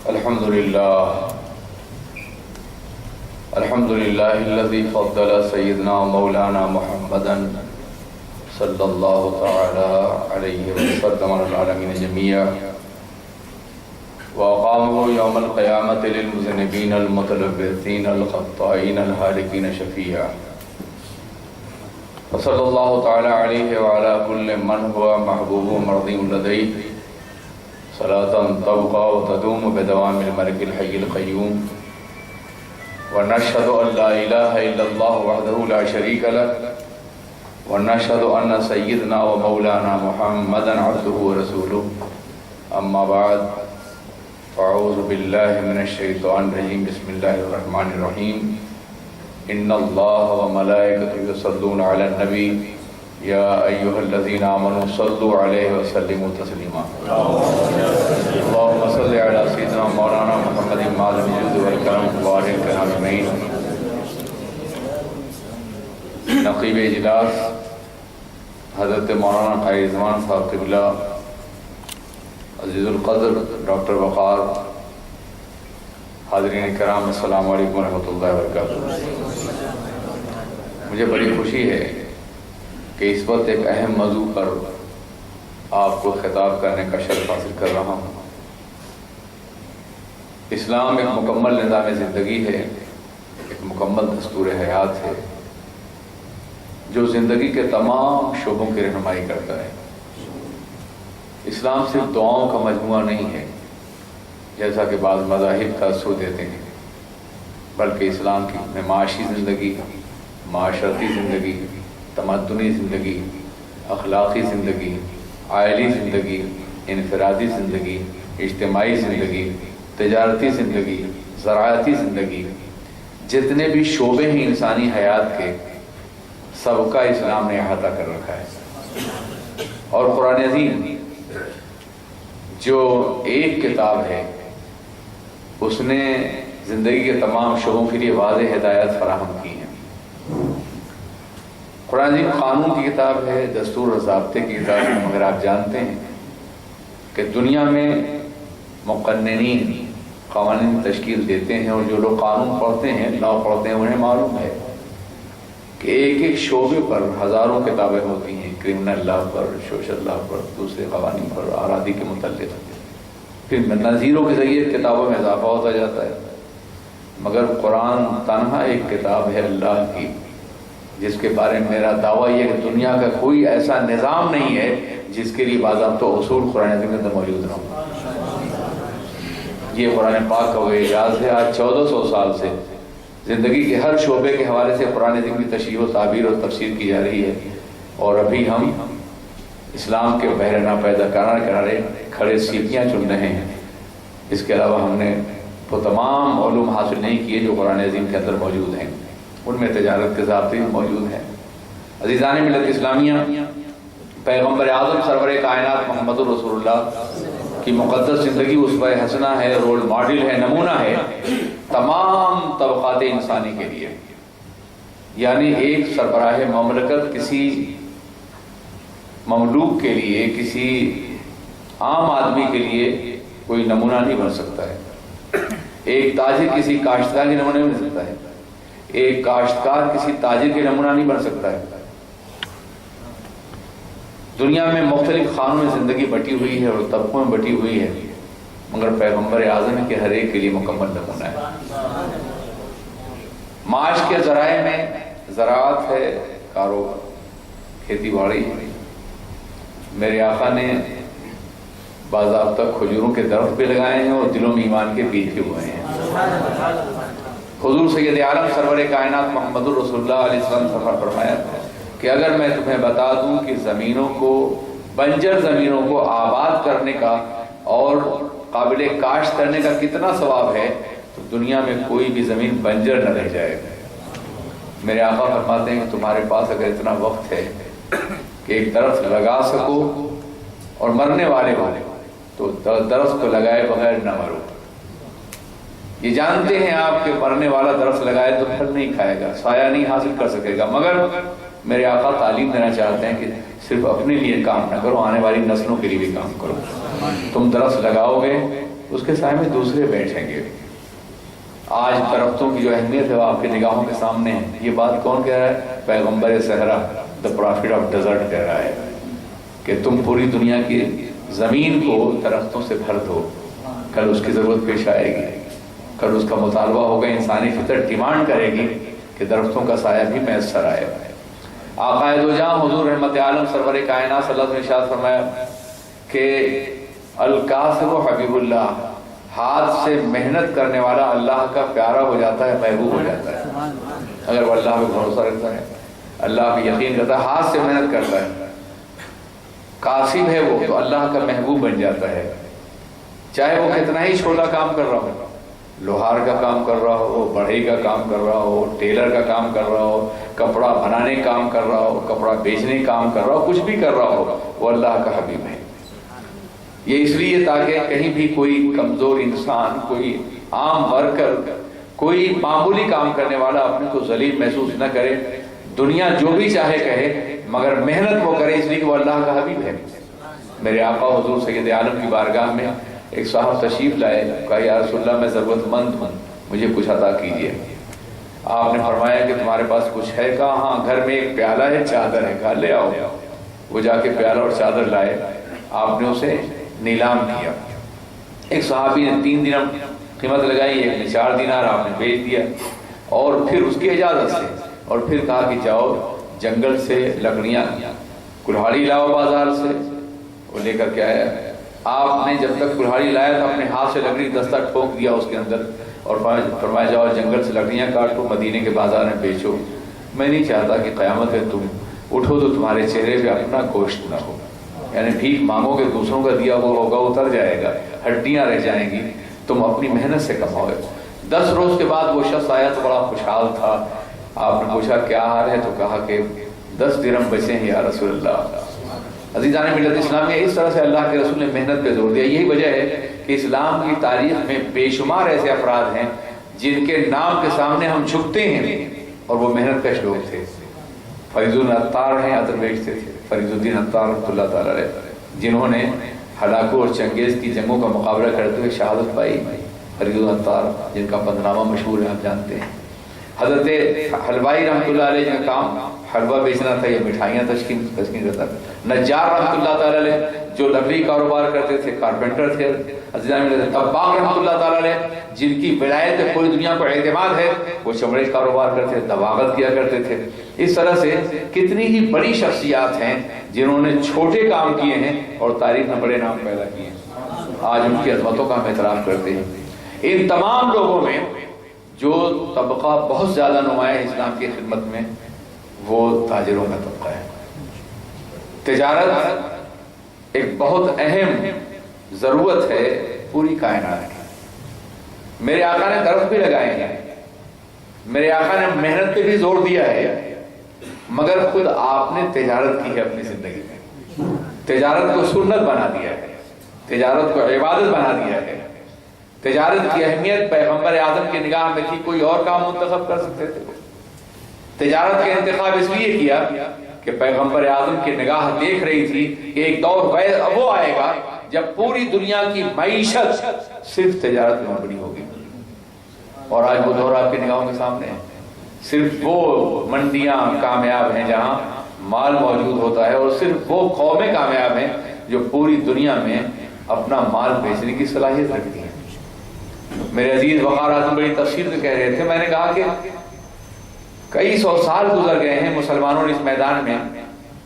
الحمد لله الذي فضل سيدنا مولانا محمدا صلى الله تعالى عليه وسلم على العالمين جميعا وأقامه يوم القيامة للمذنبين المتلبسين الخطائين الهالكين شفيعا وصلى الله تعالى عليه وعلى كل من هو محبوب مرضي لديه صلاة تبقى وتدوم بدوام الملك الحي القيوم ونشهد أن لا إله إلا الله وحده لا شريك له ونشهد أن سيدنا ومولانا محمدا عبده ورسوله أما بعد فأعوذ بالله من الشيطان الرجيم بسم الله الرحمن الرحيم إن الله وملائكته يصلون على النبي يا أيها الذين آمنوا صلوا عليه وسلموا تسليما اللهم صل على سيدنا مولانا محمد معظم الجود والكرم وبارك الكرام أجمعين. نقیب اجلاس حضرت مولانا قائد زمان صاحب قبلہ، عزیز القدر ڈاکٹر وقار، حاضرین کرام السلام علیکم ورحمۃ اللہ وبرکاتہ. مجھے بڑی خوشی ہے کہ اس وقت ایک اہم موضوع پر آپ کو خطاب کرنے کا شرف حاصل کر رہا ہوں. اسلام ایک مکمل نظام زندگی ہے، ایک مکمل دستور حیات ہے جو زندگی کے تمام شعبوں کی رہنمائی کرتا ہے. اسلام صرف دعاؤں کا مجموعہ نہیں ہے جیسا کہ بعض مذاہب تاثر دیتے ہیں، بلکہ اسلام کی میں معاشی زندگی، معاشرتی زندگی، تمدنی زندگی، اخلاقی زندگی، عائلی زندگی، انفرادی زندگی، اجتماعی زندگی، تجارتی زندگی، زراعتی زندگی، جتنے بھی شعبے ہیں انسانی حیات کے، سب کا اسلام نے احاطہ کر رکھا ہے. اور قرآن عظیم جو ایک کتاب ہے اس نے زندگی کے تمام شعبوں کے لیے واضح ہدایات فراہم کی ہیں. قرآن عظیم قانون کی کتاب ہے، دستور اور ضابطے کی کتاب ہے، مگر آپ جانتے ہیں کہ دنیا میں مقننین قوانین تشکیل دیتے ہیں، اور جو لوگ قانون پڑھتے ہیں، لا پڑھتے ہیں، انہیں معلوم ہے کہ ایک ایک شعبے پر ہزاروں کتابیں ہوتی ہیں، کرمنل لا پر، سوشل لا پر، دوسرے قوانین پر، آرادی کے متعلق. پھر نظیروں کے ذریعے کتابوں میں اضافہ ہوتا جاتا ہے. مگر قرآن تنہا ایک کتاب ہے اللہ کی جس کے بارے میں میرا دعویٰ یہ ہے کہ دنیا کا کوئی ایسا نظام نہیں ہے جس کے لیے باضابطہ اصول قرآن عظیم کے اندر موجود نہ ہو. یہ قرآن پاک کا وہ اعجاز ہے. آج 1400 سال سے زندگی کے ہر شعبے کے حوالے سے قرآن عظیم کی تشریح و تعبیر اور تفسیر کی جا رہی ہے، اور ابھی ہم اسلام کے بحر ناپیدا کنارے کھڑے سیکھیاں چن رہے ہیں. اس کے علاوہ ہم نے وہ تمام علوم حاصل نہیں کیے جو قرآن عظیم کے اندر موجود ہیں. ان میں تجارت کے ضابطے موجود ہیں. عزیزان ملت اسلامیہ، پیغمبر اعظم سرور کائنات محمد رسول اللہ کی مقدس زندگی اسوہ حسنہ ہے، رول ماڈل ہے، نمونہ ہے تمام طبقات انسانی کے لیے. یعنی ایک سربراہ مملکت کسی مملوک کے لیے، کسی عام آدمی کے لیے کوئی نمونہ نہیں بن سکتا ہے. ایک تاجر کسی کاشتکار کے نمونہ نہیں بن سکتا ہے، ایک کاشتکار کسی تاجر کے نمونہ نہیں بن سکتا ہے. دنیا میں مختلف خانوں میں زندگی بٹی ہوئی ہے اور طبقوں میں بٹی ہوئی ہے، مگر پیغمبر اعظم کے ہر ایک کے لیے مکمل نمونہ ہے. معاش کے ذرائع میں زراعت ہے، کاروبار، کھیتی باڑی ہے. میرے آقا نے باضابطہ کھجوروں کے درخت بھی لگائے ہیں اور دلوں میں ایمان کے بیج بھی ہوئے ہیں. حضور سید عالم سرور کائنات محمد رسول اللہ علیہ وسلم نے فرمایا کہ اگر میں تمہیں بتا دوں کہ زمینوں کو، بنجر زمینوں کو آباد کرنے کا اور قابل کاشت کرنے کا کتنا ثواب ہے تو دنیا میں کوئی بھی زمین بنجر نہ رہ جائے گا. میرے آقا فرماتے ہیں کہ تمہارے پاس اگر اتنا وقت ہے کہ ایک درخت لگا سکو اور مرنے والے تو درخت کو لگائے بغیر نہ مرو. یہ جانتے ہیں آپ کہ مرنے والا درخت لگائے تو پھل نہیں کھائے گا، سایہ نہیں حاصل کر سکے گا، مگر میرے آقا تعلیم دینا چاہتے ہیں کہ صرف اپنے لیے کام نہ کرو، آنے والی نسلوں کے لیے بھی کام کرو. تم درخت لگاؤ گے اس کے سائے میں دوسرے بیٹھیں گے۔ آج درختوں کی جو اہمیت ہے وہ آپ کی نگاہوں کے سامنے ہے۔ یہ بات کون کہہ رہا ہے؟ پیغمبر صحرا، دا پرافٹ آف ڈیزرٹ کہہ رہا ہے کہ تم پوری دنیا کی زمین کو درختوں سے بھر دو، کل اس کی ضرورت پیش آئے گی، کل اس کا مطالبہ ہوگا، انسانی فطرت ڈیمانڈ کرے گی کہ درختوں کا سایہ بھی میسر آئے۔ آقا دو جہاں حضور رحمت عالم سرور کائنات صلی اللہ علیہ وسلم نے ارشاد فرمایا کہ الکاسب حبیب اللہ، ہاتھ سے محنت کرنے والا اللہ کا پیارا ہو جاتا ہے، محبوب ہو جاتا ہے۔ اگر وہ اللہ پہ بھروسہ رکھتا ہے، اللہ پہ یقین کرتا ہے، ہاتھ سے محنت کرتا ہے، کاسب ہے وہ، تو اللہ کا محبوب بن جاتا ہے۔ چاہے وہ کتنا ہی چھوٹا کام کر رہا ہو، لوہار کا کام کر رہا ہو، بڑھئی کا کام کر رہا ہو، ٹیلر کا کام کر رہا ہو، کپڑا بنانے کا کام کر رہا ہو، کپڑا بیچنے کا کام کر رہا ہو، کچھ بھی کر رہا ہو، وہ اللہ کا حبیب ہے۔ یہ اس لیے تاکہ کہیں بھی کوئی کمزور انسان، کوئی عام ورکر، کوئی معمولی کام کرنے والا اپنے کو ذلیل محسوس نہ کرے، دنیا جو بھی چاہے کہے، مگر محنت وہ کرے اس لیے کہ وہ اللہ کا حبیب ہے۔ میرے آقا حضور سید عالم کی بارگاہ میں ایک صاحب تشریف لائے، کہا یا رسول اللہ میں ضرورت مند ہوں، مجھے کچھ عطا کیجیے۔ آپ نے فرمایا کہ تمہارے پاس کچھ ہے؟ کہا ہاں، گھر میں ایک پیالہ ہے، چادر ہے، کہا لے آؤ۔ وہ جا کے پیالہ اور چادر لائے، آپ نے اسے نیلام کیا۔ ایک صحابی نے 3 دینار قیمت لگائی، ایک نے 4 دینار، آپ نے بیچ دیا، اور پھر اس کی اجازت سے، اور پھر کہا کہ جاؤ جنگل سے لکڑیاں، کلہاڑی لاؤ بازار سے۔ وہ لے کر کے آیا، آپ نے جب تک کلہاڑی لایا تھا اپنے ہاتھ سے لکڑی دستہ ٹھوک دیا اس کے اندر، اور فرمایا جاؤ جنگل سے لکڑیاں کاٹو، مدینے کے بازار میں بیچو۔ میں نہیں چاہتا کہ قیامت ہے تم اٹھو تو تمہارے چہرے پہ اپنا گوشت نہ ہو، یعنی بھیک مانگو گے، دوسروں کا دیا ہوا ہوگا اتر جائے گا، ہڈیاں رہ جائیں گی، تم اپنی محنت سے کماؤ۔ 10 روز کے بعد وہ شخص آیا تو بڑا خوشحال تھا۔ آپ نے پوچھا کیا حال ہے؟ تو کہا کہ 10 درہم بچے ہیں یا رسول اللہ۔ عزیزان ملت اسلامیہ، اس طرح سے اللہ کے رسول نے محنت پہ زور دیا۔ یہی وجہ ہے کہ اسلام کی تاریخ میں بے شمار ایسے افراد ہیں جن کے نام کے سامنے ہم جھکتے ہیں اور وہ محنت کش لوگ تھے۔ فریض العطار ہیں، عطر بیچتے تھے، فریض الدین عطار رحمۃ اللہ تعالیٰ علیہ، جنہوں نے ہلاکو اور چنگیز کی جنگوں کا مقابلہ کرتے ہوئے شہادت پائی۔ فریض العطار جن کا پدنامہ مشہور ہے، آپ جانتے ہیں۔ حضرت حلوائی رحمۃ اللہ علیہ جن کا کام حلوہ بیچنا تھا یا مٹھائیاں تشکیل کرتا تھا۔ نجار رحمۃ اللہ تعالیٰ علیہ جو لکڑی کاروبار کرتے تھے، کارپینٹر تھے۔ طباخ رحمۃ اللہ تعالیٰ علیہ جن کی ولایت پہ پوری دنیا کو اعتماد ہے، وہ چمڑے کاروبار کرتے تھے، دواغت کیا کرتے تھے۔ اس طرح سے کتنی ہی بڑی شخصیات ہیں جنہوں نے چھوٹے کام کیے ہیں اور تاریخ میں بڑے نام پیدا کیے ہیں۔ آج ان کی عظمتوں کا ہم اعتراف کرتے ہیں۔ ان تمام لوگوں میں جو طبقہ بہت زیادہ نمایاں ہے اسلام کی خدمت میں، وہ تاجروں کا طبقہ ہے۔ تجارت ایک بہت اہم ضرورت ہے پوری کائنات کی۔ میرے آقا نے درخت بھی لگائے ہیں، میرے آقا نے محنت پہ بھی زور دیا ہے، مگر خود آپ نے تجارت کی ہے اپنی زندگی میں۔ تجارت کو سنت بنا دیا ہے، تجارت کو عبادت بنا دیا ہے۔ تجارت کی اہمیت پیغمبر اعظم کی نگاہ میں تھی، کوئی اور کام منتخب کر سکتے تھے۔ تجارت کا انتخاب اس لیے کیا کہ پیغمبر اعظم کی نگاہ دیکھ رہی تھی کہ ایک دور وہ آئے گا جب پوری دنیا کی معیشت صرف تجارت میں مبنی ہوگی، اور آج وہ دور آپ کی نگاہوں کے سامنے ہے۔ صرف وہ منڈیاں کامیاب ہیں جہاں مال موجود ہوتا ہے، اور صرف وہ قومیں کامیاب ہیں جو پوری دنیا میں اپنا مال بیچنے کی صلاحیت رکھتی ہیں۔ میرے عزیز وقار اعظم بڑی تفصیل سے کہہ رہے تھے، میں نے کہا کہ کئی 100 سال گزر گئے ہیں، مسلمانوں نے اس میدان میں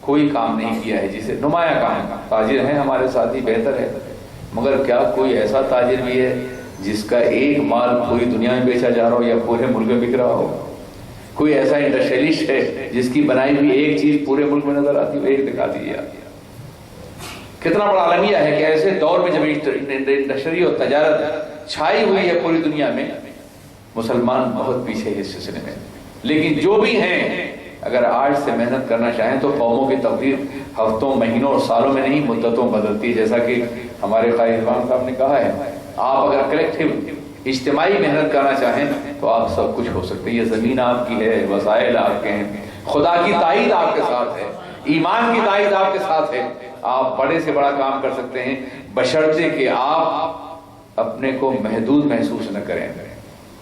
کوئی کام نہیں کیا ہے جسے نمایاں کام۔ تاجر ہیں ہمارے ساتھی، بہتر ہے، مگر کیا کوئی ایسا تاجر بھی ہے جس کا ایک مال پوری دنیا میں بیچا جا رہا ہو یا پورے ملک میں بک رہا ہو؟ کوئی ایسا انڈسٹریلسٹ ہے جس کی بنائی ہوئی ایک چیز پورے ملک میں نظر آتی ہو؟ ایک دکھا دیجیے آپ۔ کتنا بڑا المیہ ہے کہ ایسے دور میں جب انڈسٹری اور تجارت چھائی ہوئی ہے پوری دنیا میں، مسلمان بہت پیچھے ہے اس سلسلے میں۔ لیکن جو بھی ہیں اگر آج سے محنت کرنا چاہیں تو قوموں کی تقدیر ہفتوں، مہینوں اور سالوں میں نہیں، مدتوں بدلتی ہے۔ جیسا کہ ہمارے قائد امام صاحب نے کہا ہے، آپ اگر کلیکٹیو اجتماعی محنت کرنا چاہیں تو آپ سب کچھ ہو سکتے ہیں۔ یہ زمین آپ کی ہے، وسائل آپ کے ہیں، خدا کی تائید آپ کے ساتھ ہے، ایمان کی تائید آپ کے ساتھ ہے، آپ بڑے سے بڑا کام کر سکتے ہیں، بشرطے کہ آپ اپنے کو محدود محسوس نہ کریں،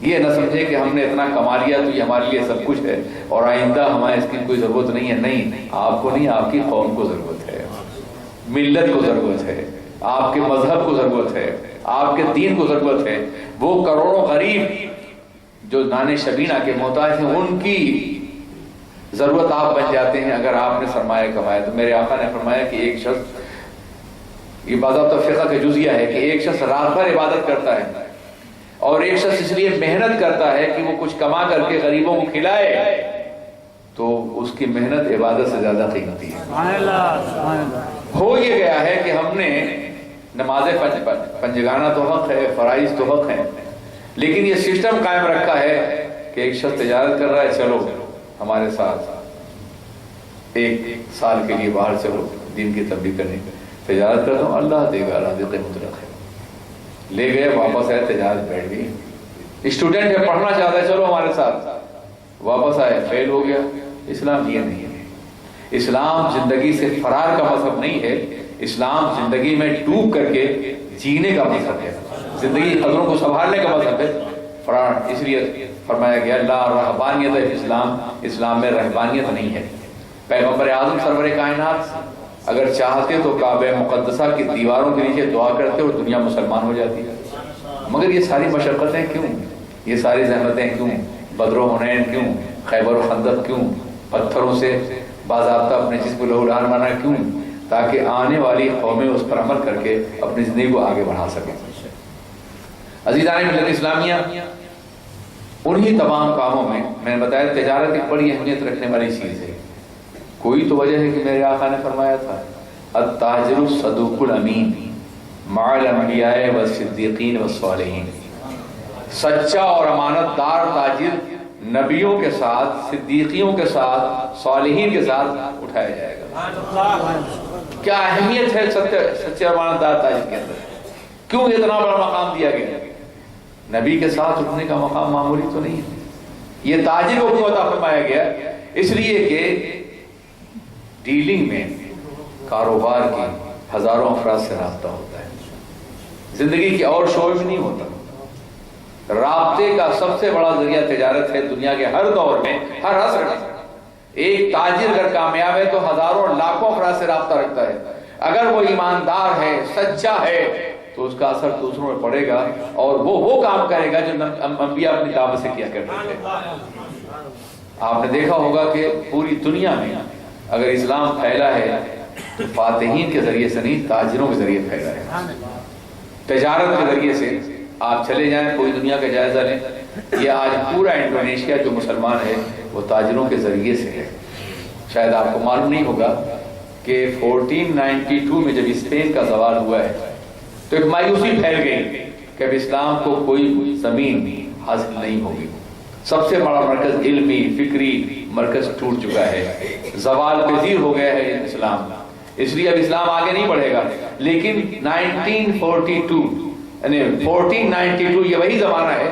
یہ نہ سمجھیں کہ ہم نے اتنا کما لیا تو یہ ہمارے لیے سب کچھ ہے اور آئندہ ہمیں اس کی کوئی ضرورت نہیں ہے. نہیں، آپ کو نہیں، آپ کی قوم کو ضرورت ہے، ملت کو ضرورت ہے، آپ کے مذہب کو ضرورت ہے، آپ کے دین کو ضرورت ہے. وہ کروڑوں غریب جو دانے شبینہ کے محتاج ہیں، ان کی ضرورت آپ بن جاتے ہیں اگر آپ نے سرمایہ کمایا. تو میرے آقا نے فرمایا کہ ایک شخص، یہ باضابطہ فقہ کا جزیہ ہے کہ ایک شخص رات بھر عبادت کرتا ہے اور ایک شخص اس لیے محنت کرتا ہے کہ وہ کچھ کما کر کے غریبوں کو کھلائے، تو اس کی محنت عبادت سے زیادہ قیمتی ہے. ہو یہ گیا ہے کہ ہم نے نماز پنجگانہ تو حق ہے، فرائض تو حق ہیں، لیکن یہ سسٹم قائم رکھا ہے کہ ایک شخص تجارت کر رہا ہے، چلو ہمارے ساتھ ایک سال کے لیے باہر چلو دین کی تبلیغ کرنے. تجارت کرتا ہوں، اللہ دے گا، رازق مطلق ہے. لے گئے، واپس آئے، تجارت بیٹھ گئی. اسٹوڈنٹ ہے، پڑھنا چاہتا ہے، چلو ہمارے ساتھ، واپس آئے، فیل ہو گیا. اسلام یہ نہیں ہے. اسلام زندگی سے فرار کا مذہب نہیں ہے. اسلام زندگی میں ڈوب کر کے جینے کا مذہب ہے، زندگی خطروں کو سنبھالنے کا مذہب ہے. فرار اس لیے فرمایا گیا لا رہبانیت ہے اسلام، اسلام میں رہبانیت نہیں ہے. پیغمبر اعظم سرور کائنات اگر چاہتے تو کعبہ مقدسہ کی دیواروں کے نیچے دعا کرتے اور دنیا مسلمان ہو جاتی ہے. مگر یہ ساری مشقتیں کیوں، یہ ساری زحمتیں کیوں، بدر و حنین کیوں، خیبر و خندق کیوں، پتھروں سے باضابطہ اپنے جسم کو لہو لہان بنانا کیوں؟ تاکہ آنے والی قومیں اس پر عمل کر کے اپنی زندگی کو آگے بڑھا سکیں. عزیزان ملت اسلامیہ، انہی تمام کاموں میں نے بتایا تجارت ایک بڑی اہمیت رکھنے والی چیز ہے. کوئی تو وجہ ہے کہ میرے آقا نے فرمایا تھا التاجر الصدوق الامین مع الانبیاء والصدیقین والصالحین. سچا اور امانت دار تاجر نبیوں کے ساتھ، صدیقیوں کے ساتھ، صالحین کے ساتھ اٹھایا جائے گا. کیا اہمیت ہے سچے امانت دار تاجر کے اندر؟ کیوں اتنا بڑا مقام دیا گیا؟ نبی کے ساتھ اٹھنے کا مقام معمولی تو نہیں ہے. یہ تاجر کو کیوں عطا فرمایا گیا؟ اس لیے کہ ڈیلنگ میں، کاروبار کی ہزاروں افراد سے رابطہ ہوتا ہے، زندگی کے اور شعبے میں نہیں ہوتا. رابطے کا سب سے بڑا ذریعہ تجارت ہے. دنیا کے ہر دور میں، ہر عصر میں ایک تاجر اگر کامیاب ہے تو ہزاروں لاکھوں افراد سے رابطہ رکھتا ہے. اگر وہ ایماندار ہے، سچا ہے، تو اس کا اثر دوسروں میں پڑے گا اور وہ کام کرے گا جو انبیاء اپنی دعوت سے کیا کرتے تھے. آپ نے دیکھا ہوگا کہ پوری دنیا میں اگر اسلام پھیلا ہے تو فاتحین کے ذریعے سے نہیں، تاجروں کے ذریعے پھیلا ہے. تجارت کے ذریعے سے آپ چلے جائیں، کوئی دنیا کا جائزہ لیں، یہ آج پورا انڈونیشیا جو مسلمان ہے وہ تاجروں کے ذریعے سے ہے. شاید آپ کو معلوم نہیں ہوگا کہ 1492 میں جب اسپین کا زوال ہوا ہے تو ایک مایوسی پھیل گئی کہ اب اسلام کو کوئی زمین حاصل نہیں ہوگی. سب سے بڑا مرکز علمی فکری مرکز ٹوٹ چکا ہے، زوال پذیر ہو گیا ہے اسلام، اس لیے اب اسلام آگے نہیں بڑھے گا. لیکن 1942 یعنی 1492 یہ وہی زمانہ ہے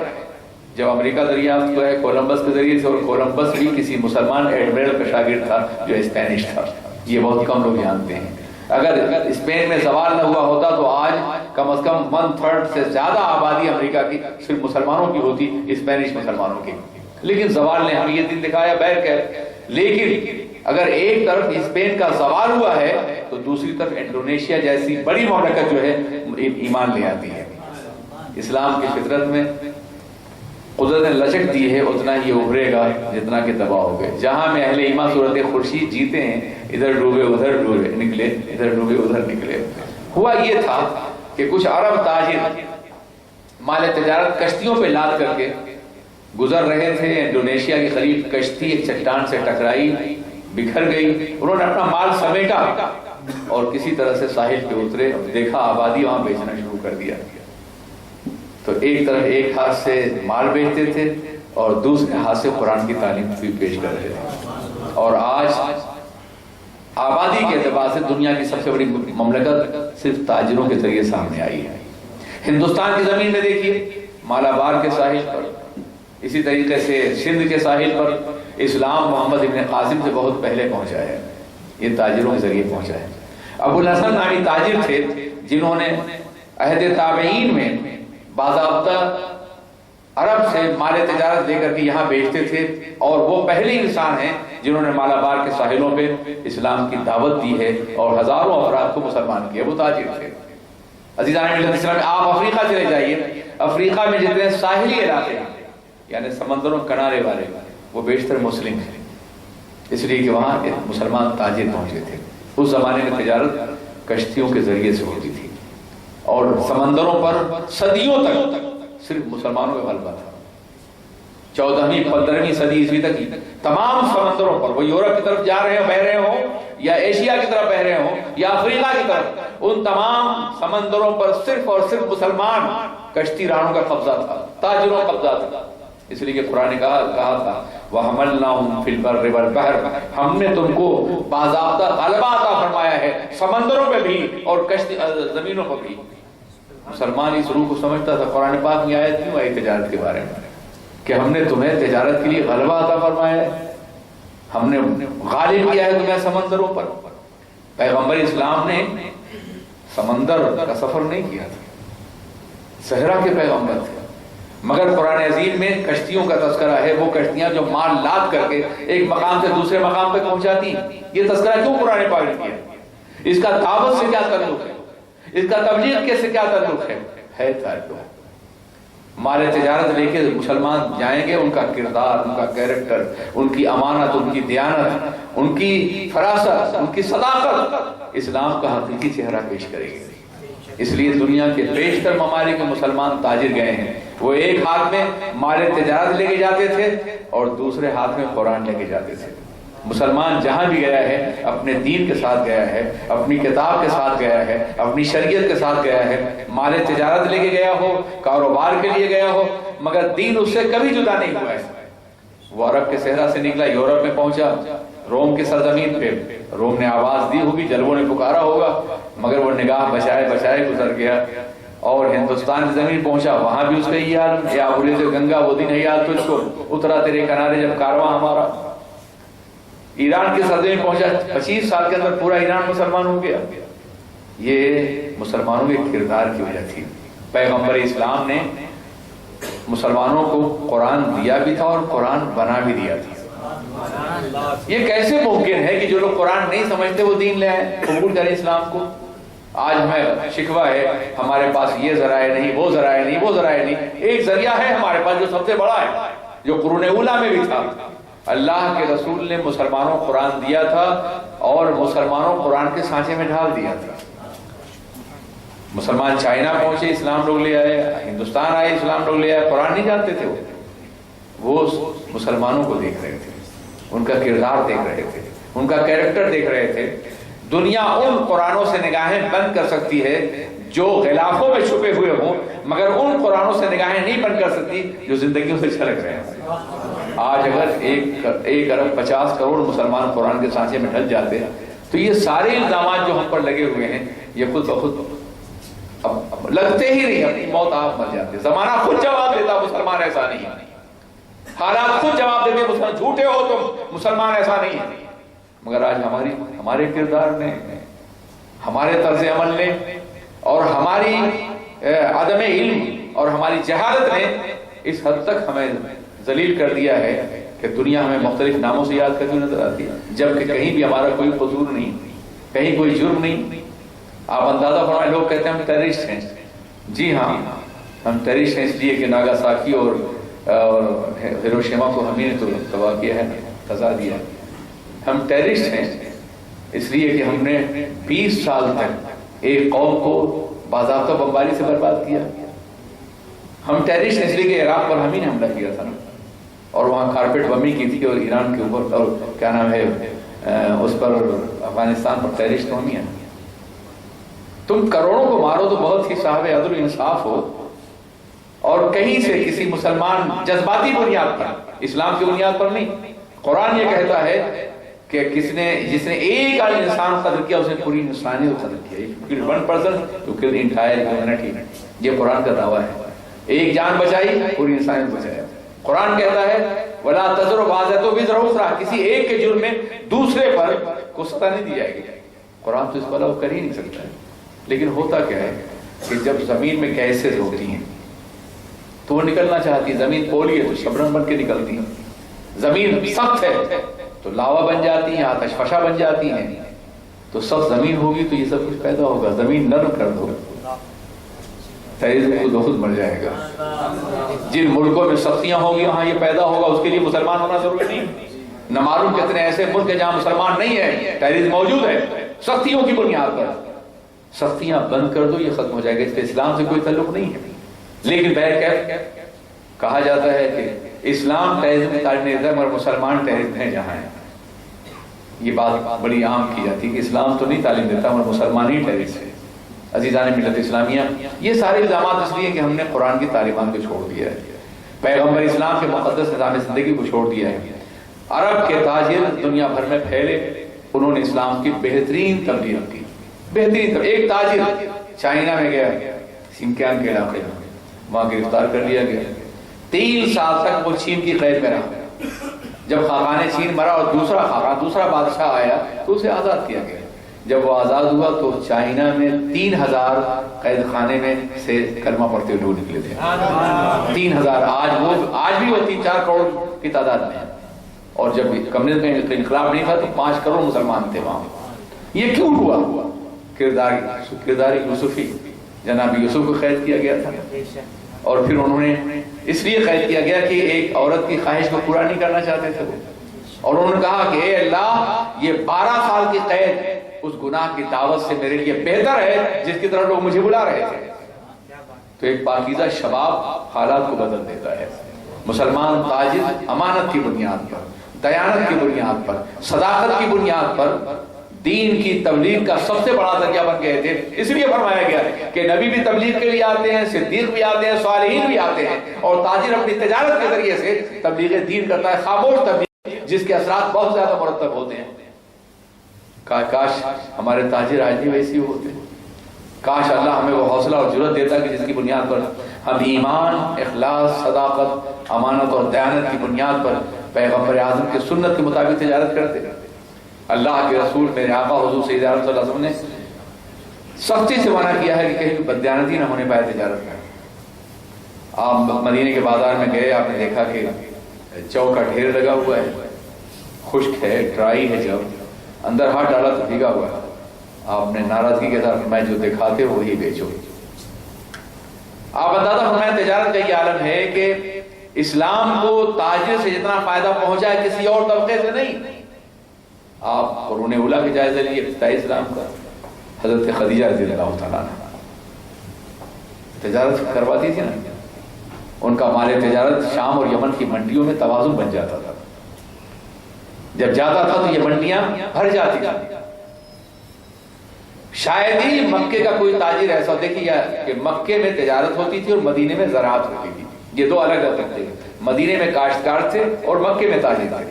جب امریکہ دریافت ہوا ہے کولمبس کے ذریعے سے، اور کولمبس بھی کسی مسلمان ایڈمرل کا شاگرد تھا جو اسپینش تھا. یہ بہت کم لوگ جانتے ہیں. اگر اسپین میں زوال نہ ہوا ہوتا تو آج کم از کم 1/3 سے زیادہ آبادی امریکہ کی صرف مسلمانوں کی ہوتی، اسپینش مسلمانوں کی. لیکن زوال نے ہمیں یہ دن دکھایا بہرکیف. لیکن اگر ایک طرف اسپین کا زوال ہوا ہے تو دوسری طرف انڈونیشیا جیسی بڑی مملکت جو ہے ایمان لے آتی ہے. اسلام کی فطرت میں قدرت نے لچک دی ہے، اتنا ہی ابھرے گا جتنا کہ تباہ ہو گئے. جہاں میں اہل ایمان صورت خورشید جیتے ہیں، ادھر ڈوبے ادھر ڈوبے نکلے، ادھر ڈوبے ادھر نکلے. ہوا یہ تھا کہ کچھ عرب تاجر مال تجارت کشتیوں پہ لاد کر کے گزر رہے تھے. انڈونیشیا کے قریب کشتی ایک چٹان سے ٹکرائی، بکھر گئی. انہوں نے اپنا مال سمیٹا اور کسی طرح سے ساحل پہ اترے، دیکھا آبادی وہاں بیچنا شروع کر دیا. تو ایک طرف ایک ہاتھ سے مال بیچتے تھے اور دوسرے ہاتھ سے قرآن کی تعلیم بھی پیش کر رہے تھے. اور آج آبادی کے اعتبار سے دنیا کی سب سے بڑی مملکت صرف تاجروں کے ذریعے سامنے آئی ہے. ہندوستان کی زمین میں دیکھیے، مالابار کے ساحل پر، اسی طریقے سے سندھ کے ساحل پر اسلام محمد ابن قاسم سے بہت پہلے پہنچا ہے. یہ تاجروں کے ذریعے پہنچا ہے. ابو الحسن نامی تاجر تھے جنہوں نے عہد تابعین میں باضابطہ عرب سے مال تجارت لے کر کے یہاں بیچتے تھے، اور وہ پہلے انسان ہیں جنہوں نے مالابار کے ساحلوں پہ اسلام کی دعوت دی ہے اور ہزاروں افراد کو مسلمان کیا۔ وہ تاجر تھے۔ عزیزان ملت اسلام، آپ افریقہ چلے جائیے، افریقہ میں جتنے ساحلی علاقے ہیں یعنی سمندروں کنارے والے، وہ بیشتر مسلم ہیں، اس لیے کہ وہاں مسلمان تاجر پہنچے تھے۔ اس زمانے میں تجارت کشتیوں کے ذریعے سے ہوتی تھی، اور سمندروں پر صدیوں تک صرف مسلمانوں کا غلبہ تھا۔ 14ویں 15ویں صدی عیسوی تک تمام سمندروں پر، وہ یورپ کی طرف جا رہے ہوں، بہ رہے ہوں، یا ایشیا کی طرف بہ رہے ہوں، یا افریقہ کی طرف، ان تمام سمندروں پر صرف اور صرف مسلمان کشتی رانوں کا قبضہ تھا، تاجروں کا قبضہ تھا۔ اس لیے کہ قرآن نے کہا تھا وَحَمَلْنَاهُمْ فِي الْبَرِّ وَالْبَحْرِ، ہم نے تم کو باضابطہ غلبہ عطا فرمایا ہے سمندروں پہ بھی اور کشتی زمینوں پر بھی۔ مسلمان اس روح کو سمجھتا تھا۔ قرآن پاک میں آیت کیوں آئی تجارت کے بارے میں کہ ہم نے تمہیں تجارت کے لیے غلبہ عطا فرمایا ہے، ہم نے غالب کیا ہے تمہیں سمندروں پر۔ پیغمبر اسلام نے سمندر کا سفر نہیں کیا تھا، صحرا کے پیغمبر تھے، مگر قرآن عظیم میں کشتیوں کا تذکرہ ہے، وہ کشتیاں جو مال لاد کر کے ایک مقام سے دوسرے مقام تک پہنچاتی ہیں۔ یہ تذکرہ کیوں قرآن پاک نے کیا؟ اس کا دعوت سے کیا تعلق ہے؟ اس کا تبلیغ کے سے کیا تعلق ہے تعلق۔ مال تجارت لے کے مسلمان جائیں گے، ان کا کردار، ان کا کیریکٹر، ان کی امانت، ان کی دیانت، ان کی فراست، ان کی صداقت اسلام کا حقیقی چہرہ پیش کرے گی۔ اس لیے دنیا کے بیشتر ممالک میں مسلمان تاجر گئے ہیں، وہ ایک ہاتھ میں مال تجارت لے کے جاتے تھے اور دوسرے ہاتھ میں قرآن لے کے جاتے تھے۔ مسلمان جہاں بھی گیا ہے اپنے دین کے ساتھ گیا ہے، اپنی کتاب کے ساتھ گیا ہے، اپنی شریعت کے ساتھ گیا ہے، مال تجارت لے کے گیا ہو، کاروبار کے لیے گیا ہو، مگر دین اس سے کبھی جدا نہیں ہوا ہے۔ وہ عرب کے صحرا سے نکلا، یورپ میں پہنچا، روم کی سرزمین پہ روم نے آواز دی ہوگی، جلووں نے پکارا ہوگا، مگر وہ نگاہ بچائے بچائے گزر گیا، اور ہندوستان کی زمین پہنچا، وہاں بھی اس کا یہ حال، یا عبور سے گنگا وہ دن ہے یاد تجھ کو، اترا تیرے کنارے جب کارواں ہمارا۔ ایران کی سرزمین پہنچا، 25 سال کے اندر پورا ایران مسلمان ہو گیا۔ یہ مسلمانوں کے کردار کی وجہ تھی۔ پیغمبر اسلام نے مسلمانوں کو قرآن دیا بھی تھا اور قرآن بنا بھی دیا تھا۔ یہ کیسے ممکن ہے کہ جو لوگ قرآن نہیں سمجھتے وہ دین لے آئیں، قبول کریں اسلام کو؟ آج ہمیں شکوہ ہے ہمارے پاس یہ ذرائع نہیں، وہ ذرائع نہیں، وہ ذرائع نہیں۔ ایک ذریعہ ہے ہمارے پاس جو سب سے بڑا ہے، جو قرون اولیٰ میں بھی تھا۔ اللہ کے رسول نے مسلمانوں کو قرآن دیا تھا اور مسلمانوں کو قرآن کے سانچے میں ڈھال دیا تھا۔ مسلمان چائنا پہنچے، اسلام لوگ لے آئے، ہندوستان آئے، اسلام لوگ لے آئے، قرآن نہیں جانتے تھے، وہ مسلمانوں کو دیکھ رہے تھے، ان کا کردار دیکھ رہے تھے، ان کا کیریکٹر دیکھ رہے تھے۔ دنیا ان قرآنوں سے نگاہیں بند کر سکتی ہے جو غلافوں میں چھپے ہوئے ہوں، مگر ان قرآنوں سے نگاہیں نہیں بند کر سکتی جو زندگیوں سے چھلک رہے ہیں۔ آج اگر 1 ارب 50 کروڑ مسلمان قرآن کے سانچے میں ڈھل جاتے تو یہ سارے الزامات جو ہم پر لگے ہوئے ہیں یہ خود بخود اب لگتے ہی نہیں، اپنی موت آپ مر جاتے۔ زمانہ خود جواب دیتا مسلمان ایسا نہیں ہے، حالات خود جواب دیتے مسلمان جھوٹے ہو تم، مسلمان ایسا نہیں ہے۔ مگر آج ہمارے کردار نے، ہمارے طرز عمل نے اور ہماری عدم علم اور ہماری جہالت نے اس حد تک ہمیں ذلیل کر دیا ہے کہ دنیا ہمیں مختلف ناموں سے یاد کرتی نظر آتی ہے، جبکہ کہیں بھی ہمارا کوئی قصور نہیں، کہیں کوئی جرم نہیں۔ آپ اندازہ فرمائیں، لوگ کہتے ہیں ہم ٹیررسٹ ہیں۔ جی ہاں، ہم ٹیررسٹ ہیں اس لیے کہ ناگاساکی اور ہیروشیما کو ہم ہی نے تو تباہ کیا ہے، سزا دیا ہے۔ ہم ٹیررسٹ ہیں اس لیے کہ ہم نے 20 سال تک ایک قوم کو باضابطہ بمباری سے برباد کیا۔ ہم ٹیررسٹ ہیں اس لیے کہ عراق پر ہم ہی نے حملہ کیا تھا نا، اور وہاں کارپیٹ بمی کی تھی، اور ایران کے اوپر، اور کیا نام ہے اس پر، افغانستان پر ٹیررسٹ ہم ہی ہیں۔ تم کروڑوں کو مارو تو بہت ہی صاحب عدل و انصاف ہو، اور کہیں سے کسی مسلمان جذباتی بنیاد پر، اسلام کی بنیاد پر نہیں۔ قرآن یہ کہتا ہے کہ جس نے ایک انسان قتل کیا اس نے پوری انسانیت قتل کیا۔ You killed one person, you killed the entire humanity۔ یہ قرآن کا دعویٰ ہے۔ ایک جان بچائی، پوری انسانیت بچایا۔ قرآن کہتا ہے وَلَا تَزِرُ وَازِرَةٌ وِزْرَ أُخْرَىٰ، کسی ایک کے جرم میں دوسرے پر کو سزا نہیں دی جائے گی۔ قرآن تو اس پر کر ہی نہیں سکتا ہے۔ لیکن ہوتا کیا ہے کہ جب زمین میں کیسز ہوتی ہیں، تو وہ نکلنا چاہتی ہے. زمین پولی ہے تو شبنم بن کے نکلتی ہے. زمین سخت ہے تو لاوا بن جاتی ہیں, آتش فشا بن جاتی ہیں. تو سخت زمین ہوگی تو یہ سب کچھ پیدا ہوگا. زمین نرم کر دو, خود بخود مر جائے گا. جن ملکوں میں سختیاں ہوگی وہاں یہ پیدا ہوگا. اس کے لیے مسلمان ہونا ضروری نہیں. نہ معلوم کتنے ایسے ملک ہیں جہاں مسلمان نہیں ہے, ٹیررزم موجود ہے سختیوں کی بنیاد پر. سختیاں بند کر دو, یہ ختم ہو جائے گا. اس کے اسلام سے کوئی تعلق نہیں ہے. لیکن بہرکیف کہا جاتا ہے کہ اسلام ٹیررزم کا نظام اور مسلمان ٹیررزم ہیں جہاں ہیں. یہ بات بڑی عام کی جاتی ہے کہ اسلام تو نہیں تعلیم دیتا اور مسلمان ہی ٹیررسٹ ہے. عزیزان ملت اسلامیہ, یہ سارے الزامات اس لیے کہ ہم نے قرآن کی تعلیمات کو چھوڑ دیا ہے, پیغمبر اسلام کے مقدس نظام زندگی کو چھوڑ دیا ہے. عرب کے تاجر دنیا بھر میں پھیلے, انہوں نے اسلام کی بہترین تبلیغ کی. بہترین ایک تاجر چائنا میں گیا, سنکیانگ کے علاقے میں, وہاں گرفتار کر لیا گیا. 3 سال تک وہ چین کی قید میں رہا. جب خاقان چین مرا اور دوسرا بادشاہ آیا تو اسے آزاد کیا گیا. جب وہ آزاد ہوا تو چائنا میں 3000 قید خانے میں سے کلمہ پڑھتے ہوئے لوگ نکلے تھے. 3000. آج بھی وہ 3-4 کروڑ کی تعداد میں ہے. اور جب کمیونزم میں انقلاب نہیں تھا تو 5 کروڑ مسلمان تھے وہاں. یہ کیوں ہوا؟ کردار یوسفی, جناب یوسف کو قید کیا گیا تھا. اور پھر انہوں نے اس لیے قید کیا گیا کہ ایک عورت کی خواہش کو پورا نہیں کرنا چاہتے تھے وہ. اور انہوں نے کہا کہ اے اللہ, یہ 12 سال کی قید اس گناہ کی دعوت سے میرے لیے بہتر ہے جس کی طرح لوگ مجھے بلا رہے تھے. تو ایک پاکیزہ شباب حالات کو بدل دیتا ہے. مسلمان تاجر امانت کی بنیاد پر, دیانت کی بنیاد پر, صداقت کی بنیاد پر دین کی تبلیغ کا سب سے بڑا ذریعہ بن گئے تھے. اس لیے فرمایا گیا کہ نبی بھی تبلیغ کے لیے آتے ہیں, صدیق بھی آتے ہیں, صالحین بھی آتے ہیں, اور تاجر اپنی تجارت کے ذریعے سے تبلیغ دین کرتا ہے. خاموش تبلیغ جس کے اثرات بہت زیادہ مرتب ہوتے ہیں. کاش ہمارے تاجر آج بھی ویسے ہوتے. کاش اللہ ہمیں وہ حوصلہ اور جرأت دیتا کہ جس کی بنیاد پر ہم ایمان, اخلاص, صداقت, امانت اور دیانت کی بنیاد پر پیغمبر اعظم کی سنت کے مطابق تجارت کرتے ہیں. اللہ کے رسول میرے آقا حضور سید عالم صلی اللہ علیہ وسلم نے سختی سے منع کیا ہے کہ کہیں بددیانتی نہ ہونے پائے تجارت میں. آپ مدینے کے بازار میں گئے, آپ نے دیکھا کہ جو کا ڈھیر لگا ہوا ہے, خشک ہے, ڈرائی ہے, جب اندر ہاتھ ڈالا تو بھیگا ہوا ہے. آپ نے ناراضگی کے ساتھ میں جو دکھاتے ہو وہی بیچو. آپ اندازہ فرمائیں تجارت کا یہ عالم ہے کہ اسلام کو تاجر سے جتنا فائدہ پہنچا ہے کسی اور طبقے سے نہیں. آپ قرون اولیٰ کے جائزہ لیے ابتدائی اسلام کا حضرت خدیجہ رضی اللہ تعالیٰ عنہ تجارت کرواتی تھی نا, ان کا مال تجارت شام اور یمن کی منڈیوں میں توازن بن جاتا تھا. جب جاتا تھا تو یہ منڈیاں بھر جاتی تھی. شاید ہی مکے کا کوئی تاجر ایسا دیکھیے کہ مکے میں تجارت ہوتی تھی اور مدینے میں زراعت ہوتی تھی. یہ دو الگ الگ تھے. مدینے میں کاشتکار تھے اور مکے میں تاجر تھے.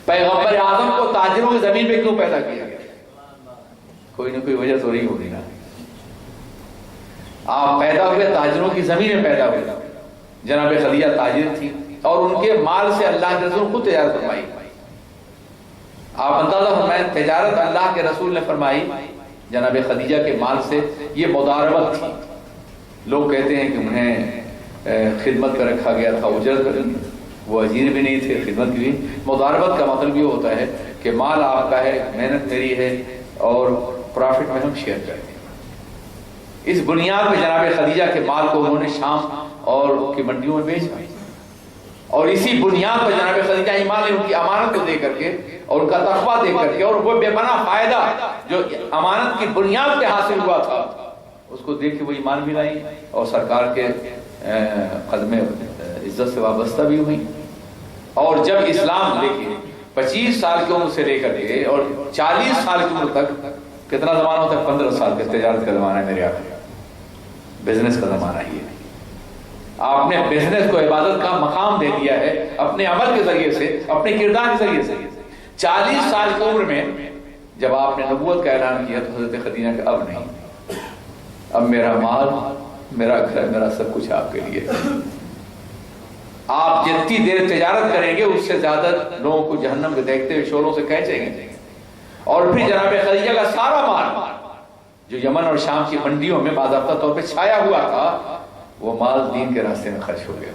پیغمبر اعظم کو تاجروں کی زمین پہ کیوں پیدا کیا گیا؟ کوئی نہ کوئی وجہ تو رہی ہوگی نا. آپ پیدا ہوئے تاجروں کی زمین میں پیدا ہوئے. جناب خدیجہ تاجر تھی اور ان کے مال سے اللہ کے رسول خود تجارت فرمائی. آپ اندازہ فرمائیں تجارت اللہ کے رسول نے فرمائی جناب خدیجہ کے مال سے. یہ مداربت تھی. لوگ کہتے ہیں کہ انہیں خدمت پر رکھا گیا تھا, اجرت پر, وہ اجیر بھی نہیں تھے, خدمت بھی. مداربت کا مطلب یہ ہوتا ہے کہ مال آپ کا ہے, محنت میری ہے, اور پرافٹ میں ہم شیئر کرتے ہیں. اس بنیاد پہ جناب خدیجہ کے مال کو انہوں نے شام اور کی منڈیوں میں بیچا, اور اسی بنیاد پر جناب خدیجہ ایمان نے ان کی امانت کو دے کر کے اور ان کا تقویٰ دے کر کے اور وہ بے پناہ فائدہ جو امانت کی بنیاد پہ حاصل ہوا تھا اس کو دیکھ کے وہ ایمان بھی لائی اور سرکار کے قدم عزت سے وابستہ بھی ہوئی. اور جب اسلام لے کے 25 سال کی عمر سے لے کر کے اور 40 سال کی عمر تک, کتنا زمانہ ہوتا ہے؟ 15 سال کا تجارت کا زمانہ ہے میرے آقا, بزنس کا زمانہ ہی ہے. آپ نے بزنس کو عبادت کا مقام دے دیا ہے اپنے عمل کے ذریعے سے, اپنے کردار کے ذریعے سے. 40 سال کی عمر میں جب آپ نے نبوت کا اعلان کیا تو حضرت خدیجہ کہ اب نہیں, اب میرا مال, میرا گھر, میرا سب کچھ آپ کے لیے. آپ جتنی دیر تجارت کریں گے اس سے زیادہ لوگوں کو جہنم کے دیکھتے ہوئے شولوں سے کھینچیں گے. اور پھر جناب خدیجہ کا سارا مال جو یمن اور شام کی منڈیوں میں باضابطہ طور پہ چھایا ہوا تھا, وہ مال دین کے راستے میں خرچ ہو گیا.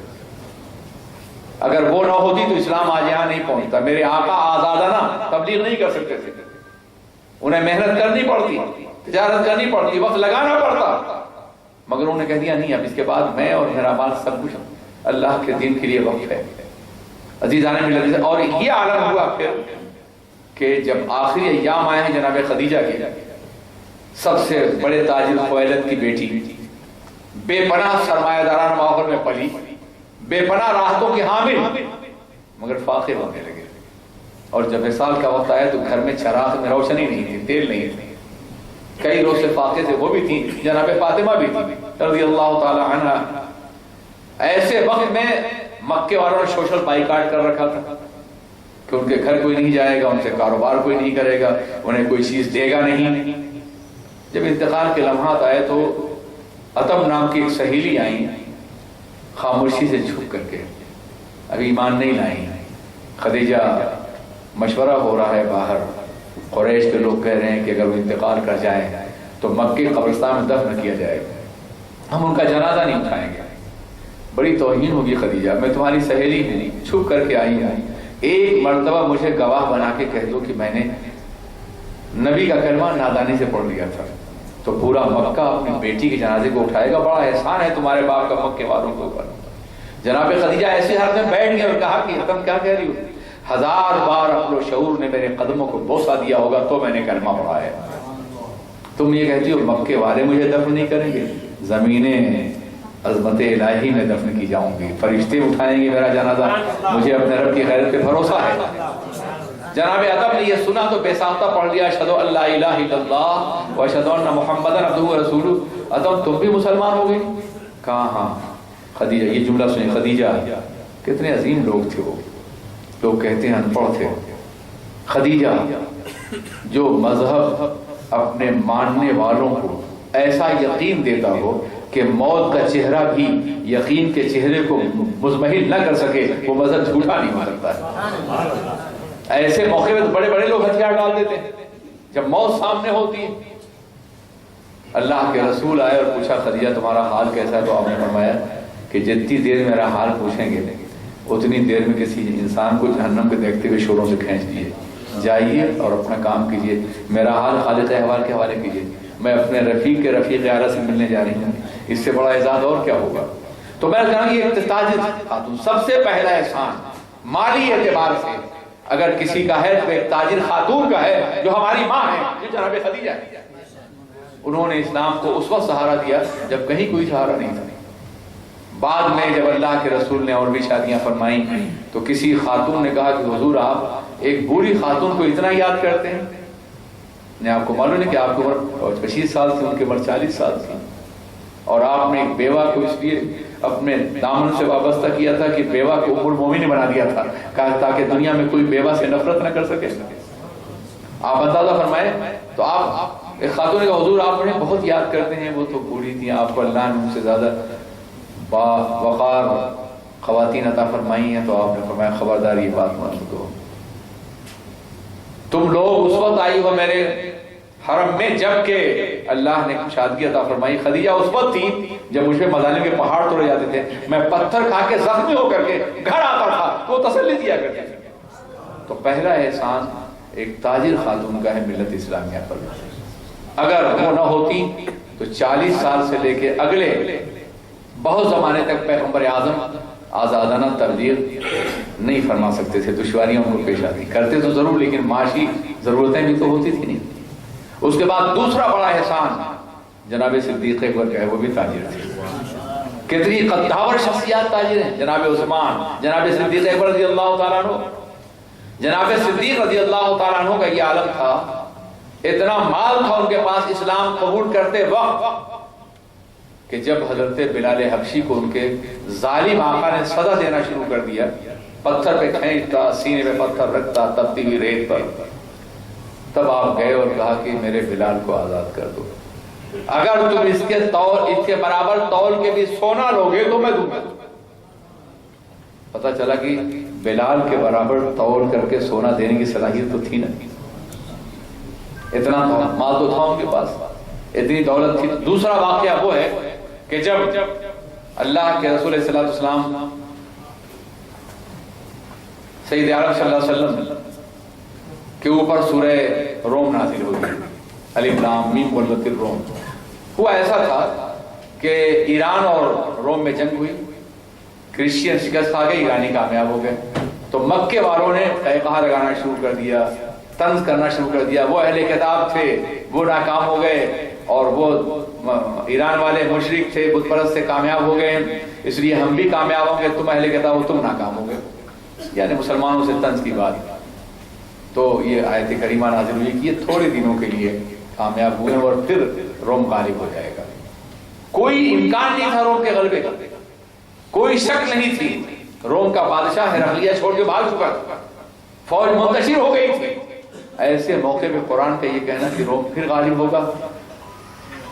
اگر وہ نہ ہوتی تو اسلام آج یہاں نہیں پہنچتا. میرے آقا آزادانہ تبلیغ نہیں کر سکتے تھے, انہیں محنت کرنی پڑتی, تجارت کرنی پڑتی, وقت لگانا پڑتا, مگر انہوں نے کہہ دیا نہیں, اب اس کے بعد میں اور میرا مال سب کچھ اللہ کے دین کے لیے وقف ہے. عزیزان ملت, اور یہ عالم ہوا پھر کہ جب آخری ایام آئے ہیں جناب خدیجہ کے, سب سے بڑے تاجر خویلد کی بیٹی, بے پناہ سرمایہ داران ماحول میں پلی, بے پناہ راحتوں کی حامل, مگر فاقے ہونے لگے. اور جب وصال کا وقت آیا تو گھر میں چراغ میں روشنی نہیں تھی, تیل نہیں تھی. کئی روز سے فاقے سے وہ بھی تھی, جناب فاطمہ بھی تھی رضی اللہ تعالی عنہ. ایسے وقت میں مکے والوں نے سوشل بائیکاٹ کر رکھا تھا کہ ان کے گھر کوئی نہیں جائے گا, ان سے کاروبار کوئی نہیں کرے گا, انہیں کوئی چیز دے گا نہیں. جب انتقال کے لمحات آئے تو عتب نام کی ایک سہیلی آئیں, خاموشی سے چھپ کر کے, ابھی ایمان نہیں لائیں. خدیجہ مشورہ ہو رہا ہے باہر, قریش کے لوگ کہہ رہے ہیں کہ اگر وہ انتقال کر جائیں تو مکے قبرستان میں دفن کیا جائے گا, ہم ان کا جنازہ نہیں اٹھائیں گے, بڑی توہین ہوگی. خدیجہ میں تمہاری سہیلی ہوں, چھپ کر کے آئی ہوں, ایک مرتبہ مجھے گواہ بنا کے کہہ دو کہ میں نے نبی کا کلمہ نادانی سے پڑھ لیا تھا, تو پورا مکہ اپنی بیٹی کے جنازے کو اٹھائے گا. بڑا احسان ہے تمہارے باپ کا مکے والوں کے اوپر. جناب خدیجہ ایسی حالت میں بیٹھ گئے اور کہا کہ تم کیا کہہ رہی ہو, 1000 بار عقل و شعور نے میرے قدموں کو بوسہ دیا ہوگا تو میں نے کلمہ پڑھا ہے. تم یہ کہتی ہو مکے والے مجھے دفن نہیں کریں گے, زمینیں عظمت الہی میں دفن کی جاؤں گی, فرشتے اٹھائیں گے میرا جنازہ, مجھے اپنے رب کی غیرت پہ بھروسہ ہے. جناب عتب نے یہ سنا تو بے ساختہ پڑھ لیا, اشہدو ان لا الہ الا اللہ و اشہدو ان محمدا عبدہ و رسولہ. عتب تم بھی مسلمان ہو گئی؟ کہا ہاں. خدیجہ, یہ جملہ سنیں, خدیجہ کتنے عظیم لوگ تھے وہ. لوگ کہتے ہیں ان پڑھ تھے. خدیجہ جو مذہب اپنے ماننے والوں کو ایسا یقین دیتا ہو کہ موت کا چہرہ بھی یقین کے چہرے کو مزمحل نہ کر سکے, وہ مذہب جھوٹا نہیں ہو سکتا ہے. ایسے موقع میں بڑے بڑے لوگ ہتھیار ڈال دیتے ہیں جب موت سامنے ہوتی ہے. اللہ کے رسول آئے اور پوچھا خدیجہ تمہارا حال کیسا ہے, تو آپ نے فرمایا کہ جتنی دیر میرا حال پوچھیں گے اتنی دیر میں کسی انسان کو جہنم کے دیکھتے ہوئے شوروں سے کھینچ دیے, جائیے اور اپنا کام کیجیے, میرا حال خالق احوال کے حوالے کیجیے, میں اپنے رفیق کے رفیق اعلیٰ سے ملنے جا رہی ہوں, اس سے بڑا اعزاز اور کیا ہوگا. تو میں کہا کہ یہ تاجر خاتون سب سے پہلا احسان مالی اعتبار سے اگر کسی کا ہے تو ایک تاجر خاتون کا ہے جو ہماری ماں ہے, جو جناب خدیجہ ہے. انہوں نے اسلام کو اس وقت سہارا دیا جب کہیں کوئی سہارا نہیں تھا. بعد میں جب اللہ کے رسول نے اور بھی شادیاں فرمائیں تو کسی خاتون نے کہا کہ حضور آپ ایک بوڑھی خاتون کو اتنا یاد کرتے ہیں. آپ کو معلوم ہے کہ آپ کی عمر 25 سال تھی, ان کی عمر 40 سال تھی, اور آپ نے ایک بیوہ کو اس لیے اپنے دامن سے وابستہ کیا تھا کہ بیوہ کو ام المومنین بنا دیا تھا, کہا تاکہ دنیا میں کوئی بیوہ سے نفرت نہ کر سکے. آپ اندازہ فرمائیں. تو آپ ایک خاتون کا حضور آپ مجھے بہت یاد کرتے ہیں, وہ تو بوڑھی تھی, آپ کو اللہ نے ان سے زیادہ با وقار خواتین عطا فرمائی ہیں. تو آپ نے فرمایا خبردار یہ بات مت کرو, تم لوگ اس وقت آئی ہو میرے حرم میں جب کہ اللہ نے شادی عطا فرمائی. خدیجہ اس وقت تھی جب مجھ پہ مظالم کے پہاڑ توڑے جاتے تھے, میں پتھر کھا کے زخمی ہو کر کے گھر آتا تھا تو وہ تسلی دیا کرتے تھے. تو پہلا احسان ایک تاجر خاتون کا ہے ملت اسلامیہ پر. اگر وہ نہ ہوتی تو 40 سال سے لے کے اگلے بہت زمانے تک پیغمبر اعظم آزادانہ تبلیغ نہیں فرما سکتے تھے. دشواریاں ان کو پیش آتی, کرتے تو ضرور لیکن معاشی ضرورتیں بھی تو ہوتی تھی نہیں. اس کے بعد دوسرا بڑا احسان جناب صدیق اکبر کا ہے, وہ بھی تاجر تھے. کتنی قداور شخصیات تاجر ہیں, جناب عثمان, جناب صدیق اکبر رضی اللہ تعالیٰ عنہ. جناب صدیق رضی اللہ تعالیٰ عنہ کا یہ عالم تھا, اتنا مال تھا ان کے پاس اسلام قبول کرتے وقت کہ جب حضرت بلال حبشی کو ان کے ظالم آقا نے سزا دینا شروع کر دیا, پتھر پہ کھینچتا, سینے پہ پتھر رکھتا, تپتی ہوئی ریت پر, تب آپ گئے اور کہا کہ میرے بلال کو آزاد کر دو. اگر تم اس کے برابر تول کے بھی سونا لوگے تو میں دوں گا. پتا چلا کہ بلال کے برابر تول کر کے سونا دینے کی صلاحیت تو تھی نا, اتنا مال تو تھا ان کے پاس, اتنی دولت تھی. دوسرا واقعہ وہ ہے کہ جب اللہ کے رسول صلی اللہ علیہ وسلم سید عالم صلی اللہ علیہ وسلم کے اوپر سورہ روم نازل ہوئی، الف لام میم غلبت الروم. ہوا ایسا تھا کہ ایران اور روم میں جنگ ہوئی، کرسچین شکست کھا گئے، ایرانی کامیاب ہو گئے. تو مکے والوں نے قہقہا لگانا شروع کر دیا، طنز کرنا شروع کر دیا. وہ اہل کتاب تھے وہ ناکام ہو گئے، اور وہ ایران والے مشرک تھے بت پرست سے کامیاب ہو گئے، اس لیے ہم بھی کامیاب ہوں گے، تم اہل کتاب ہو تم ناکام ہو گئے. یعنی مسلمانوں سے طنز کی بات. تو یہ آیت کریمہ نازل ہوئی کہ یہ تھوڑے دنوں کے لیے کامیاب ہوئے اور پھر روم غالب ہو جائے گا. کوئی امکان نہیں تھا روم کے غلبے کا، کوئی شک نہیں تھی. روم کا بادشاہ ہرقلیہ چھوڑ کے بھاگ چکا تھا، فوج منتشر ہو گئی تھی. ایسے موقع پہ قرآن کا یہ کہنا کہ روم پھر غالب ہوگا،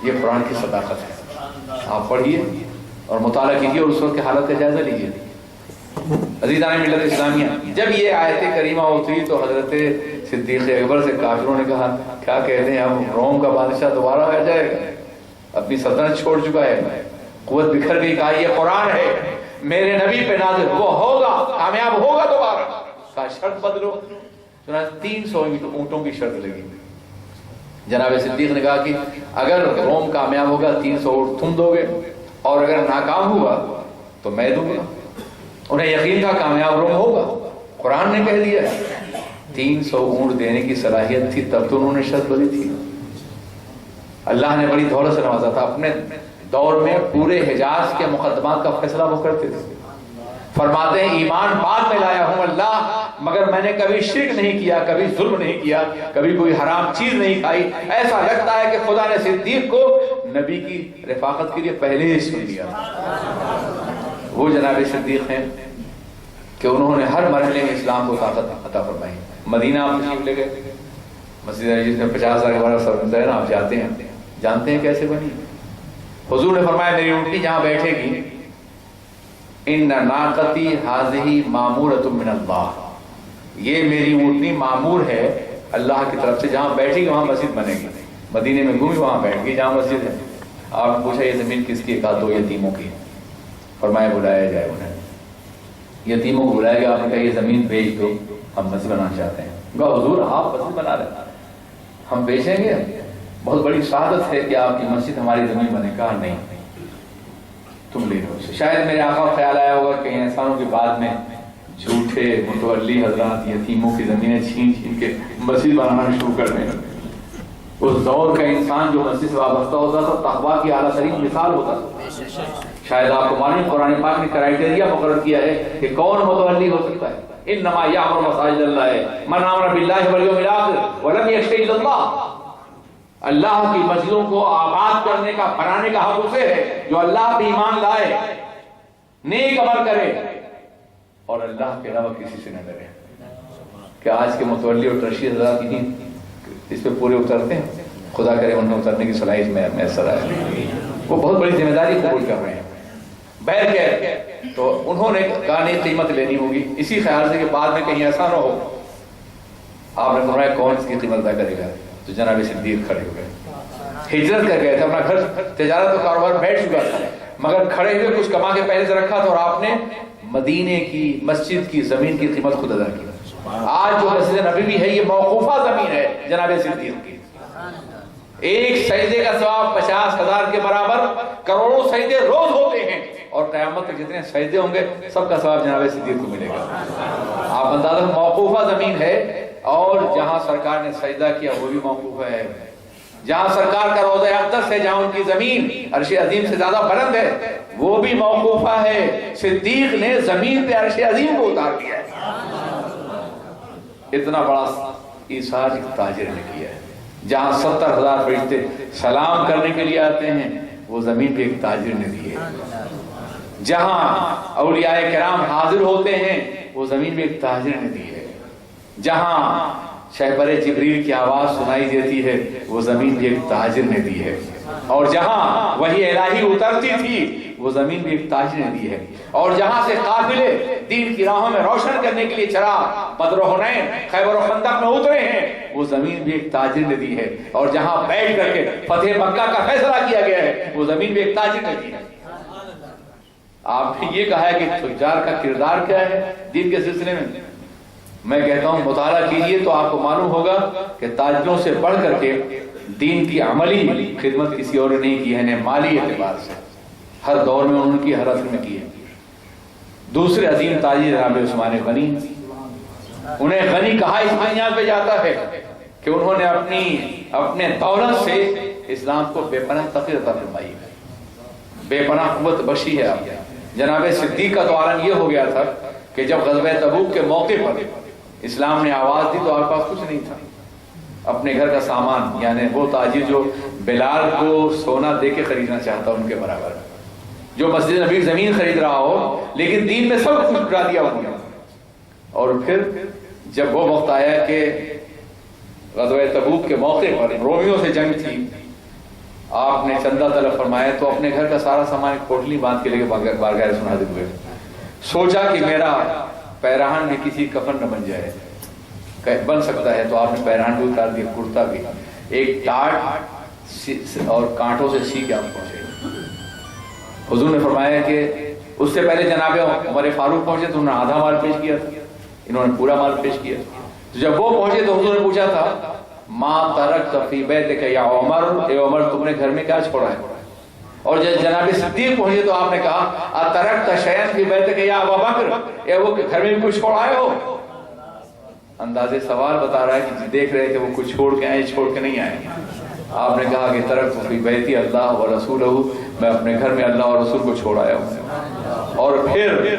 یہ قرآن کی صداقت ہے. آپ پڑھیے اور مطالعہ کیجیے اور اس وقت کی حالت کا جائزہ لیجیے. عزیزان ملت اسلامیہ، جب یہ آیت کریمہ اتری تو حضرت صدیق اکبر سے کافروں نے کہا کیا کہتے ہیں ہم روم کا بادشاہ دوبارہ آ جائے گا، اپنی سلطنت چھوڑ چکا ہے، قوت بکھر گئی. کہا یہ قرآن ہے میرے نبی پہ نازل، وہ ہوگا کامیاب ہوگا دوبارہ. کہا شرط بدلو. چنانچہ 300 اونٹوں کی شرط لگی. جناب صدیق نے کہا کہ اگر روم کامیاب ہوگا 300 اونٹ تم دو گے، اور اگر ناکام ہوا تو میں دوں گا. انہیں یقین تھا کامیاب روم ہوگا، قرآن نے کہہ دیا. 300 اونٹ دینے کی صلاحیت تھی تب تو انہوں نے شرط بدلی تھی. اللہ نے بڑی دولت سے نوازا تھا. اپنے دور میں پورے حجاز کے مقدمات کا فیصلہ وہ کرتے تھے. فرماتے ہیں ایمان بعد میں لایا ہوں اللہ، مگر میں نے کبھی شرک نہیں کیا، کبھی ظلم نہیں کیا، کبھی کوئی حرام چیز نہیں کھائی. ایسا لگتا ہے کہ خدا نے صدیق کو نبی کی رفاقت کے لیے پہلے ہی سن لیا. وہ جناب صدیق ہیں کہ انہوں نے ہر مرحلے میں اسلام کو طاقت عطا فرمائی. مدینہ آپ تشریف لے گئے، مسجد عزیز میں 50,000 کے بارے سر ہے نا، آپ جاتے ہیں، جانتے ہیں کیسے بنی. حضور نے فرمایا میری اونٹنی جہاں بیٹھے گی، ان ناقتی ہذہ مامورۃ من اللہ، یہ میری اونٹنی معمور ہے اللہ کی طرف سے، جہاں بیٹھے گی وہاں مسجد بنے گی. مدینے میں گھومی وہاں بیٹھ گئی جہاں مسجد ہے. آپ نے پوچھا یہ زمین کس کی ہے؟ کہا 2 یتیموں کی. فرمایا بلایا جائے انہیں. یتیموں کو بلایا گیا. آپ نے کہا یہ زمین بیچ دو، ہم مسجد بنانا چاہتے ہیں. کہا حضور آپ مسجد بنا رہے ہیں، ہم بیچیں گے؟ بہت بڑی سعادت ہے کہ آپ کی مسجد ہماری زمین بنے. کہا نہیں تم لے لو اسے. شاید میرے آقا کو خیال آیا ہوگا کہ انسانوں کے بعد میں جھوٹے متولی حضرات یتیموں کی زمینیں چھین چھین کے مسجد بنانا شروع کر دیں. اس دور کا انسان جو مسجد سے وابستہ ہوتا تھا تقویٰ کی اعلیٰ ترین مثال ہوتا تھا. شاید آپ کو معلوم قرآن پاک نے کرائٹیریا مقرر کیا ہے کہ کون متولی ہو سکتا ہے. انما یعمر مساجد اللہ من آمن باللہ والیوم الآخر ولم یخش الا اللہ. اللہ کی مسجدوں کو آباد کرنے کا، بنانے کا حق اسے ہے جو اللہ پہ ایمان لائے، نیک عمل کرے اور اللہ کے علاوہ کسی سے نہ ڈرے. کہ آج کے متولی اور ٹرسٹی حضرات اس پہ پورے اترتے ہیں؟ خدا کرے انہیں اترنے کی صلاحیت میں میسر آئے. وہ بہت بڑی ذمہ داری قبول کر رہے ہیں. بہر کے تو انہوں نے کہا نہیں قیمت لینی ہوگی، اسی خیال سے کہ بعد میں کہیں ایسا نہ ہو. آپ نے فرمایا کون اس کی قیمت ادا کرے گا؟ تو جناب صدیق کھڑے ہو گئے. ہجرت کر گئے تھے، اپنا گھر تجارت و کاروبار بیٹھ چکا تھا، مگر کھڑے ہوئے کچھ کما کے پہلے سے رکھا تھا اور آپ نے مدینے کی مسجد کی زمین کی قیمت خود ادا کی. آج جو مسجد نبوی ہے یہ موقوفہ زمین ہے جناب صدیق کی. ایک سجدے کا ثواب 50,000 کے برابر، کروڑوں سجدے روز ہوتے ہیں، اور قیامت تک جتنے سجدے ہوں گے سب کا ثواب جناب صدیق کو ملے گا. آپ اندازہ موقوفہ زمین ہے، اور جہاں سرکار نے سجدہ کیا وہ بھی موقوفہ ہے. جہاں سرکار کا روضہ اقدس ہے، جہاں ان کی زمین عرش عظیم سے زیادہ بلند ہے، وہ بھی موقوفہ ہے. صدیق نے زمین پہ عرش عظیم کو اتار دیا ہے. اتنا بڑا ایثار ایک تاجر نے کیا ہے. جہاں 70,000 فرشتے سلام کرنے کے لیے آتے ہیں، وہ زمین پہ ایک تاجر نے دی ہے. جہاں اولیاء کرام حاضر ہوتے ہیں، وہ زمین پہ ایک تاجر نے دی ہے. جہاں شہبر جبریل کی آواز سنائی دیتی ہے، وہ زمین بھی ایک تاجر نے دی ہے. اور جہاں وحی الہی اترتی تھی، وہ زمین بھی ایک تاجر نے دی ہے. اور جہاں سے قافلے دین کی راہوں میں روشن کرنے کے لیے چراغ بدر و حنین، خیبر و خندق میں اترے ہیں، وہ زمین بھی ایک تاجر نے دی ہے. اور جہاں بیٹھ کر کے فتح مکہ کا فیصلہ کیا گیا ہے، وہ زمین بھی ایک تاجر نے دی ہے. آپ نے یہ کہا ہے کہ تجار کا کردار کیا ہے دین کے سلسلے میں. میں کہتا ہوں مطالعہ کیجئے تو آپ کو معلوم ہوگا کہ تاجروں سے بڑھ کر کے دین کی عملی خدمت کسی اور نے نہیں کی ہے، مالی اعتبار سے ہر دور میں انہوں نے کی، ہر عصر میں کی ہے. دوسرے عظیم تاجر جناب عثمان غنی، انہیں غنی کہا اس دنیا پہ جاتا ہے کہ انہوں نے اپنے دولت سے اسلام کو بے پناہ تقویت عطا فرمائی ہے، بے پناہ قوت بخشی ہے آپ نے. جناب صدیق کا تو عالم یہ ہو گیا تھا کہ جب غزوہ تبوک کے موقع پر اسلام نے آواز دی تو آپ پاس کچھ نہیں تھا، اپنے گھر کا سامان، یعنی وہ تاجر جو بلال کو سونا دے کے خریدنا چاہتا ان کے برابر، جو مسجد نبی زمین خرید رہا ہو لیکن دین میں سب کچھ لٹا دیا انہوں نے. اور پھر جب وہ وقت آیا کہ غزوہ تبوک کے موقع پر رومیوں سے جنگ تھی، آپ نے چندہ طلب فرمایا تو اپنے گھر کا سارا سامان کوٹلی باندھ کے لے کے بارگاہ رسول حاضر ہوئے. سوچا کہ میرا پیراہن میں کسی کفن نہ بن جائے، بن سکتا ہے تو آپ نے پیراہن بھی اتار دیا، کرتا بھی، ایک ٹاٹ اور کانٹوں سے سی کے آپ پہنچے. حضور نے فرمایا کہ اس سے پہلے جناب عمر فاروق پہنچے تو انہوں نے آدھا مال پیش کیا تھا، انہوں نے پورا مال پیش کیا. تو جب وہ پہنچے تو حضور نے پوچھا تھا ما ترکت فی بیتک یا عمر، اے عمر تم نے گھر میں کیا چھوڑا ہے؟ اور جب جناب صدیق پہنچے تو آپ نے کہا اترکت شیئا فی بیتک یا ابا بکر، اے وہ گھر میں کچھ چھوڑ آئے ہو؟ انداز سوال بتا رہا ہے کہ دیکھ رہے کہ وہ کچھ چھوڑ کے آئے، چھوڑ کے نہیں آئے. آپ نے کہا کہ ترکت فی بیتی اللہ و رسولہ، میں اپنے گھر میں اللہ اور رسول کو چھوڑ آیا ہوں. اور پھر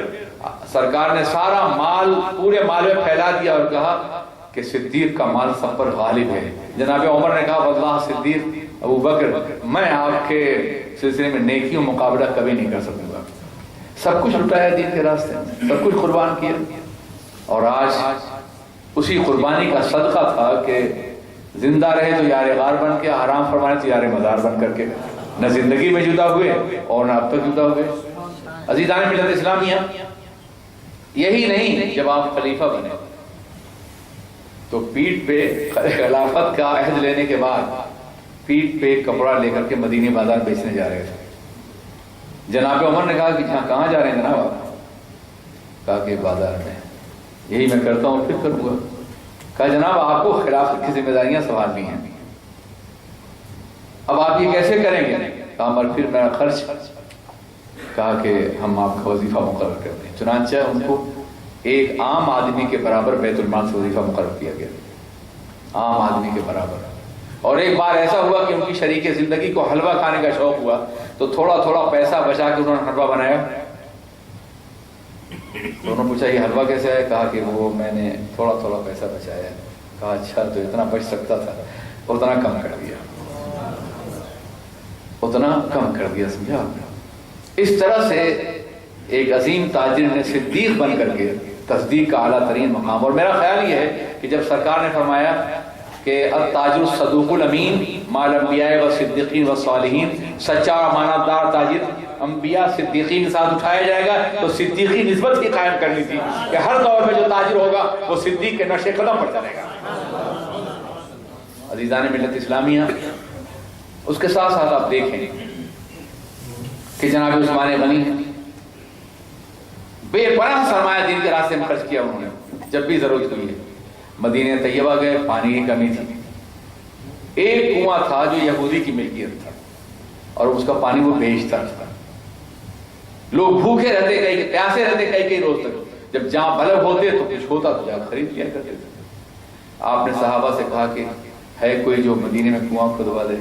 سرکار نے سارا مال پورے مال میں پھیلا دیا اور کہا کہ صدیق کا مال سب پر غالب ہے. جناب عمر نے کہا واللہ صدیق ابو بکر میں آپ کے سلسلے میں نیکیوں مقابلہ کبھی نہیں کر سکوں گا. سب کچھ لٹایا دین کے راستے میں، سب کچھ قربان کیا. اور آج اسی قربانی کا صدقہ تھا کہ زندہ رہے تو یار غار بن کے، حرام فرمائے تو یار مزار بن کر کے، نہ زندگی میں جدا ہوئے اور نہ اب تک جدا ہوئے. عزیزان ملت اسلامیہ، یہی نہیں جب آپ خلیفہ بنے تو پیٹھ پہ خلافت کا عہد لینے کے بعد پیٹھ پہ کپڑا لے کر کے مدینے بازار بیچنے جا رہے تھے. جناب عمر نے کہا کہ کہاں جا رہے ہیں جناب آپ؟ کہا کہ بازار میں. یہی میں کرتا ہوں پھر کروں گا. کہا جناب آپ کو خلافت کی ذمہ داریاں سنبھالنی ہیں، اب آپ یہ کیسے کریں گے؟ کہا عمر پھر میرا خرچ. کہا کہ ہم آپ کا وظیفہ مقرر کرتے ہیں. چنانچہ ان کو ایک عام آدمی کے برابر بیت المال سے وظیفہ مقرر کیا گیا، عام آدمی کے برابر. اور ایک بار ایسا ہوا کہ ان کی شریک زندگی کو حلوہ کھانے کا شوق ہوا تو تھوڑا تھوڑا پیسہ بچا کے انہوں نے حلوہ بنایا. انہوں نے پوچھا یہ حلوہ کیسے ہے؟ کہا کہ وہ میں نے تھوڑا تھوڑا پیسہ بچایا ہے. کہا اچھا تو اتنا بچ سکتا تھا، اتنا کم کر دیا، اتنا کم کر دیا. سمجھا آپ نے؟ اس طرح سے ایک عظیم تاجر نے صدیق بن کر کے تصدیق کا اعلیٰ ترین مقام. اور میرا خیال یہ ہے کہ جب سرکار نے فرمایا کہ التاجر الصدوق الامین مع الانبیاء والصدیقین والصالحین، سچا اور امانت دار تاجر انبیاء صدیقین کے ساتھ اٹھایا جائے گا، تو صدیقی نسبت ہی قائم کرنی تھی کہ ہر دور میں جو تاجر ہوگا وہ صدیق کے نقش قدم پر چلے گا. عزیزان ملت اسلامیہ، اس کے ساتھ ساتھ آپ دیکھیں کہ جناب عثمان غنی بے پناہ سرمایہ دین کے راستے میں خرچ کیا انہوں نے جب بھی ضرورت ہوئی ہے. مدینہ طیبہ گئے، پانی کی کمی تھی. ایک کنواں تھا جو یہودی کی ملکیت تھا اور اس کا پانی وہ بیچتا تھا. لوگ بھوکے رہتے، کئی پیاسے رہتے کئی روز تک. جب جہاں بلب ہوتے تو کچھ ہوتا تو جا خرید لیا کرتے تھے. آپ نے صحابہ سے کہا کہ ہے کوئی جو مدینے میں کنواں کھدوا دے؟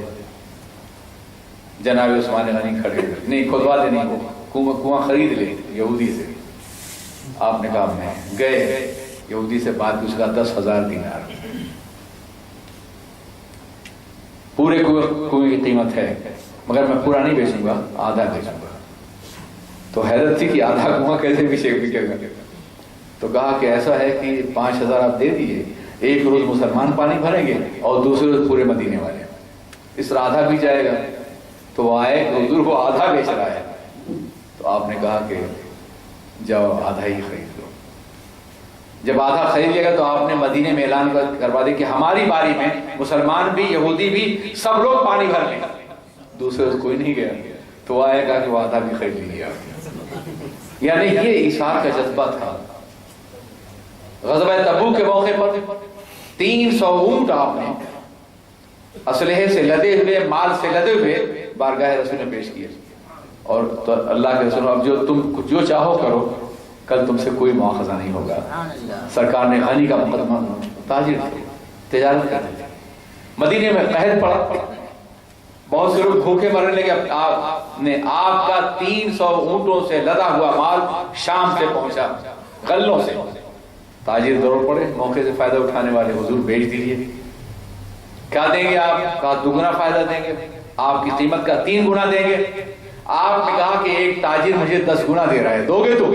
جناب عثمان غنی کھڑے، نہیں کھدوا دے نہیں، وہ کنواں خرید لے یہودی سے. آپ نے کہا میں گئے یہودی سے بات کی، اس کا 10,000 دینار پورے کنویں کی قیمت ہے، مگر میں پورا نہیں بیچوں گا، آدھا بیچوں گا. تو حیرت تھی کہ آدھا کنواں کیسے بکے گا؟ تو کہا کہ ایسا ہے کہ 5,000 آپ دے دیے، ایک روز مسلمان پانی بھریں گے اور دوسرے روز پورے مدینے والے، اس طرح آدھا بھی جائے گا. تو وہ آئے حضور کو آدھا بیچ رہا ہے. تو آپ نے کہا کہ جاؤ آدھا ہی خرید لو. جب آدھا خرید لے گا تو آپ نے مدینے میں اعلان کروا دیا کہ ہماری باری میں مسلمان بھی یہودی بھی سب لوگ پانی بھر لیں. دوسرے روز کوئی نہیں گیا. تو وہ آئے گا کہ وہ آدھا بھی خرید لیا. یعنی یہ ایثار کا جذبہ تھا۔ غزوہ تبوک کے موقع پر 300 اونٹ آپ نے اسلحے سے لدے ہوئے، مال سے لدے ہوئے بارگاہ رسول نے پیش کیے، اور تو اللہ کے رسول اب جو تم جو چاہو کرو، کل تم سے کوئی مواخذہ نہیں ہوگا۔ سرکار نے غنی کا مقدمہ، تاجر تھے، تجارت کرتے تھے، مدینے میں قحط پڑا، بہت سے لوگ بھوکے مرنے لگے، آپ نے آپ کا 300 اونٹوں سے لدا ہوا مال شام سے پہنچا، غلوں سے۔ تاجر دوڑ پڑے، موقع سے فائدہ اٹھانے والے، حضور بیچ دیجیے۔ کیا دیں گے آپ؟ کہا دگنا فائدہ دیں گے، آپ کی قیمت کا 3 گنا دیں گے۔ آپ نے کہا کہ ایک تاجر مجھے 10 گنا دے رہا ہے، دو گے تو؟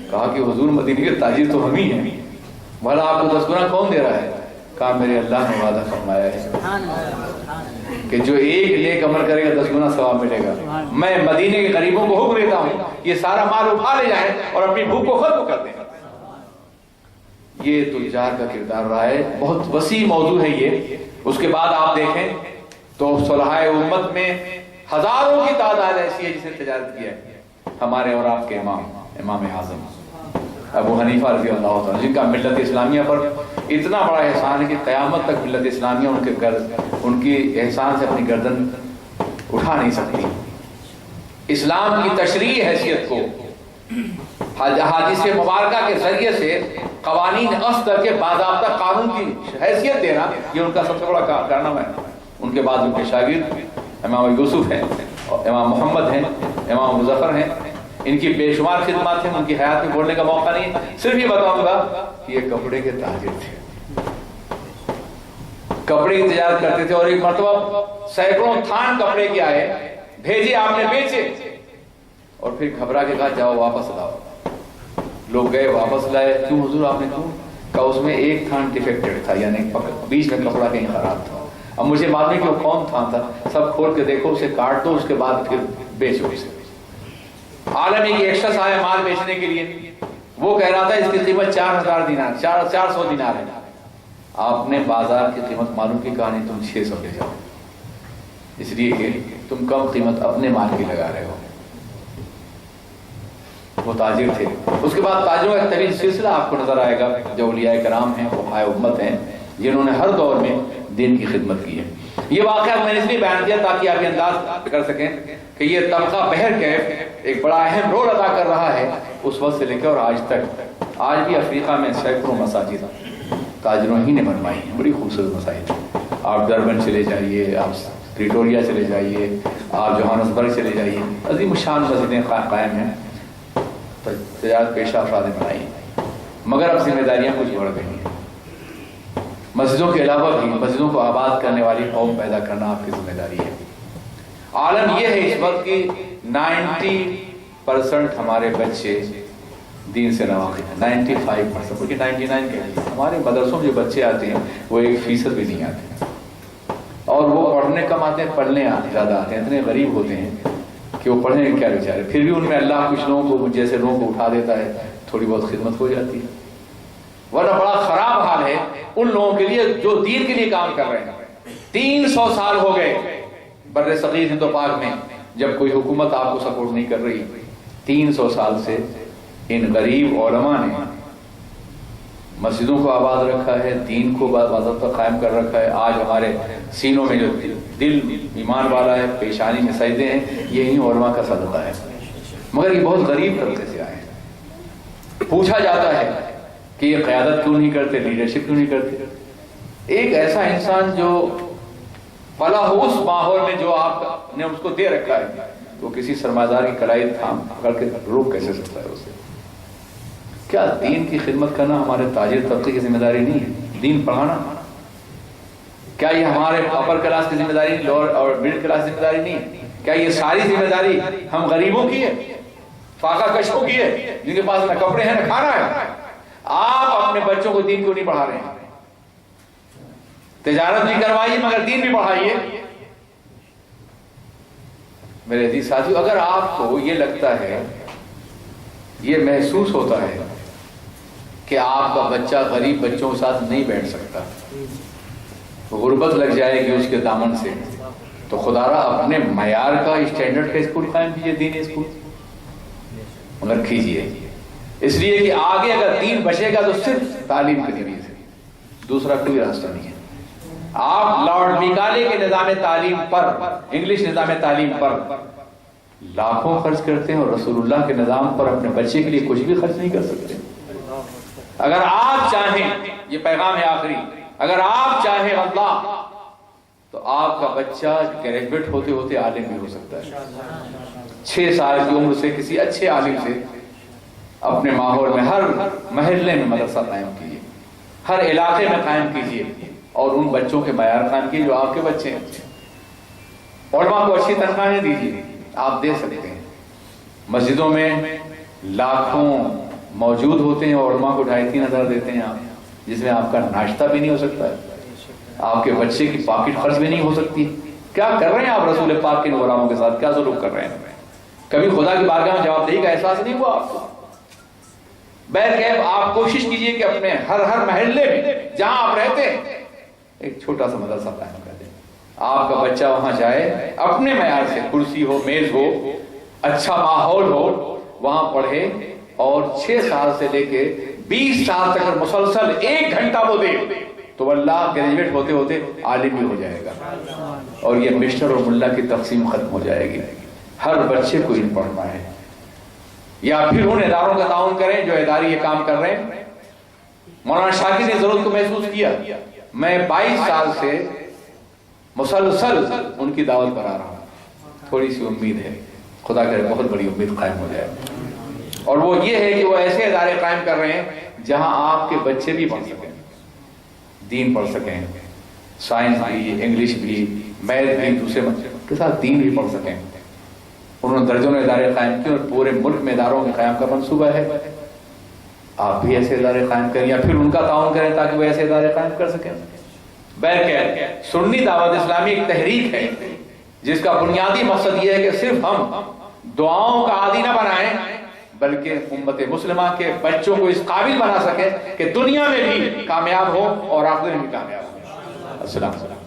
کہا کہ حضور مدینے کے تاجر تو ہم ہی ہیں، بھلا آپ کو 10 گنا کون دے رہا ہے؟ کہا میرے اللہ نے وعدہ فرمایا ہے کہ جو ایک نیک عمل کرے گا 10 گنا ثواب ملے گا۔ میں مدینے کے غریبوں کو حکم دیتا ہوں یہ سارا مال اٹھا لے جائیں اور اپنی بھوک کو ختم کر دیں۔ یہ تجار کا کردار رہا ہے، بہت وسیع موضوع ہے یہ۔ اس کے بعد آپ دیکھیں تو صلحائے امت میں ہزاروں کی تعداد ایسی ہے جس نے تجارت کیا ہے۔ ہمارے اور آپ کے امام اعظم ابو حنیفہ رضی اللہ عنہ، جن کا ملت اسلامیہ پر اتنا بڑا احسان ہے کہ قیامت تک ملت اسلامیہ ان کی احسان سے اپنی گردن اٹھا نہیں سکتی۔ اسلام کی تشریح حیثیت کو حدیث مبارکہ کے ذریعے سے قوانین اصل کے باضابطہ قانون کی حیثیت دینا، یہ ان کا سب سے بڑا کارنامہ ہے۔ ان کے بعد ان کے شاگرد امام یوسف ہیں، امام محمد ہیں، امام مظفر ہیں، ان کی بے شمار خدمات ہیں۔ ان کی حیات میں بولنے کا موقع نہیں، صرف یہ بتاؤں گا کہ یہ کپڑے کے تاجر تھے، کپڑے کی تجارت کرتے تھے، اور ایک مرتبہ سینکڑوں تھان کپڑے کے آئے، بھیجے، آپ نے بیچے، اور پھر گھبرا کے کہا جاؤ واپس لاؤ۔ لوگ گئے، واپس لائے۔ کیوں حضور آپ نے کیوں؟ کہا اس میں ایک تھان ڈیفیکٹڈ تھا، یعنی بیچ میں کپڑا کہیں خراب تھا۔ اب مجھے معلوم ہے کہ وہ کون تھان تھا، سب کھول کے دیکھو، اسے کاٹ دو، اس کے بعد پھر بیچو اسے۔ عالم ایک ایک شخص آیا مال بیچنے کے لیے، وہ کہہ رہا تھا اس کی قیمت 4000 دینار، 400 دینار ہے۔ آپ نے بازار کی قیمت معلوم کی، کہا نہیں تم 600 لے جاؤ، اس لیے کہ تم کم قیمت اپنے مال کی لگا رہے ہو۔ وہ تاجر تھے۔ اس کے بعد تاجروں کا ایک طویل سلسلہ آپ کو نظر آئے گا، جو اولیاء کرام ہیں، فقہائے امت ہیں، جنہوں نے ہر دور میں دین کی خدمت کی ہے۔ یہ واقعہ میں نے اس لیے بیان کیا تاکہ آپ یہ انداز کر سکیں کہ یہ طبقہ بہر کیف ایک بڑا اہم رول ادا کر رہا ہے اس وقت سے لے کر اور آج تک۔ آج بھی افریقہ میں سینکڑوں مساجد تاجروں ہی نے بنوائی ہیں، بڑی خوبصورت مساجد۔ آپ ڈربن چلے جائیے، آپ پریٹوریا چلے جائیے، آپ جوہانسبرگ چلے جائیے، عظیم الشان مسجدیں قائم ہیں، تجارت پیشہ افراد نے بنائی ہیں۔ مگر اب ذمہ داریاں کچھ بڑھ گئی ہیں۔ مسجدوں کے علاوہ بھی مسجدوں کو آباد کرنے والی قوم پیدا کرنا آپ کی ذمہ داری ہے۔ عالم یہ ہے اس وقت کی 90% ہمارے بچے دین سے ناواقف ہیں، 95%، بلکہ 99 کہتے ہیں۔ ہمارے مدرسوں میں جو بچے آتے ہیں وہ 1% بھی نہیں آتے، اور وہ پڑھنے کم آتے ہیں، پڑھنے زیادہ آتے ہیں۔ اتنے غریب ہوتے ہیں کہ وہ پڑھنے کیا بیچارے، پھر بھی ان میں اللہ کچھ لوگوں کو جیسے لوگوں کو اٹھا دیتا ہے، تھوڑی بہت خدمت ہو جاتی ہے۔ ورنہ بڑا خراب حال ہے ان لوگوں کے لیے جو دین کے لیے کام کر رہے ہیں۔ 300 سال ہو گئے بر صغیر ہند و پاک میں جب کوئی حکومت آپ کو سپورٹ نہیں کر رہی، 300 سال سے ان غریب علماء نے مسجدوں کو آباد رکھا ہے، دین کو باضابطہ قائم کر رکھا ہے۔ آج ہمارے سینوں میں جو دل ایمان والا ہے، پیشانی میں سجدے ہیں، یہ انہی علماء کا صدقہ ہے۔ مگر یہ بہت غریب طبقے سے آئے ہیں۔ پوچھا جاتا ہے کہ یہ قیادت کیوں نہیں کرتے، لیڈرشپ کیوں نہیں کرتے؟ ایک ایسا انسان جو پلا ہو اس ماحول میں جو آپ نے اس کو دے رکھا ہے، تو کسی سرمایہ دار کی کلائی تھام پکڑ کے روک کیسے سکتا ہے اسے؟ کیا دین کی خدمت کرنا ہمارے تاجر طبقے کی ذمہ داری نہیں ہے؟ دین پڑھانا کیا یہ ہمارے اپر کلاس کی ذمہ داری، لوور اور مڈل کلاس کی ذمہ داری نہیں ہے؟ کیا یہ ساری ذمہ داری ہم غریبوں کی ہے، فاقہ کشوں کی ہے، جن کے پاس نہ کپڑے ہیں نہ کھانا ہے؟ آپ اپنے بچوں کو دین کیوں نہیں پڑھا رہے ہیں؟ تجارت بھی کروائیے مگر دین بھی پڑھائیے۔ میرے عزیز ساتھیو، اگر آپ کو یہ لگتا ہے، یہ محسوس ہوتا ہے کہ آپ کا بچہ غریب بچوں کے ساتھ نہیں بیٹھ سکتا، غربت لگ جائے گی اس کے دامن سے، تو خدا را اپنے معیار کا اسٹینڈرڈ کا اسکول قائم کیجیے، دینی اسکول۔ مگر کھیجیے، اس لیے کہ آگے اگر دین بچے گا تو صرف تعلیم کے ذریعے سے، دوسرا کوئی راستہ نہیں ہے۔ آپ لارڈ میکالے کے نظام تعلیم پر، انگلش نظام تعلیم پر لاکھوں خرچ کرتے ہیں، اور رسول اللہ کے نظام پر اپنے بچے کے لیے کچھ بھی خرچ نہیں کر سکتے۔ اگر آپ چاہیں، یہ پیغام ہے آخری، اگر آپ چاہیں اللہ تو آپ کا بچہ گریجویٹ ہوتے ہوتے عالم بھی ہو سکتا ہے۔ 6 سال کی عمر سے کسی اچھے عالم سے اپنے ماحول میں، ہر محلے میں مدرسہ قائم کیجیے، ہر علاقے میں قائم کیجیے، اور ان بچوں کے معیار قائم کیجیے جو آپ کے بچے ہیں۔ علماء کو اچھی تنخواہیں دیجیے، آپ دے سکتے ہیں۔ مسجدوں میں لاکھوں موجود ہوتے ہیں اور علماء کو 2,500-3 ہزار دیتے ہیں آپ، جس میں آپ کا ناشتہ بھی نہیں ہو سکتا ہے، آپ کے بچے کی پاکٹ خرچ بھی نہیں ہو سکتی۔ کیا کر رہے ہیں آپ رسول پاک کے غلاموں کے ساتھ؟ کیا سلوک کر رہے ہیں؟ کبھی خدا کی بارگاہ میں جواب دہی کا احساس نہیں ہوا آپ کو؟ بہرکیف آپ کوشش کیجئے کہ اپنے ہر محلے میں جہاں آپ رہتے ہیں ایک چھوٹا سا مدرسہ قائم کر دیں۔ آپ کا بچہ وہاں جائے، اپنے معیار سے، کرسی ہو، میز ہو، اچھا ماحول ہو، وہاں پڑھے، اور 6 سال سے لے کے 20 سال تک اگر مسلسل 1 گھنٹہ وہ دے تو اللہ گریجویٹ ہوتے ہوتے عالم بھی ہو جائے گا، اور یہ مسٹر اور ملا کی تقسیم ختم ہو جائے گی۔ ہر بچے کو علم پڑھنا ہے، یا پھر ان اداروں کا تعاون کریں جو ادارے یہ کام کر رہے ہیں۔ مولانا شاکر نے ضرورت کو محسوس کیا، میں 22 سال سے مسلسل ان کی دعوت پر آ رہا ہوں، تھوڑی سی امید ہے، خدا کرے بہت بڑی امید قائم ہو جائے، اور وہ یہ ہے کہ وہ ایسے ادارے قائم کر رہے ہیں جہاں آپ کے بچے بھی پڑھ سکیں، دین پڑھ سکیں، سائنس بھی، انگلش بھی، میتھ بھی، دوسرے کے ساتھ دین بھی پڑھ سکیں۔ انہوں نے درجنوں ادارے قائم کیے، اور پورے ملک میں اداروں کے قیام کا منصوبہ ہے۔ آپ بھی ایسے ادارے قائم کریں، یا پھر ان کا تعاون کریں تاکہ وہ ایسے ادارے قائم کر سکیں۔ بہرکیف سنی دعوت اسلامی ایک تحریک ہے جس کا بنیادی مقصد یہ ہے کہ صرف ہم دعاؤں کا عادی نہ بنائیں، بلکہ امت مسلمہ کے بچوں کو اس قابل بنا سکیں کہ دنیا میں بھی کامیاب ہو اور آخرت میں بھی کامیاب ہو۔ السلام علیکم۔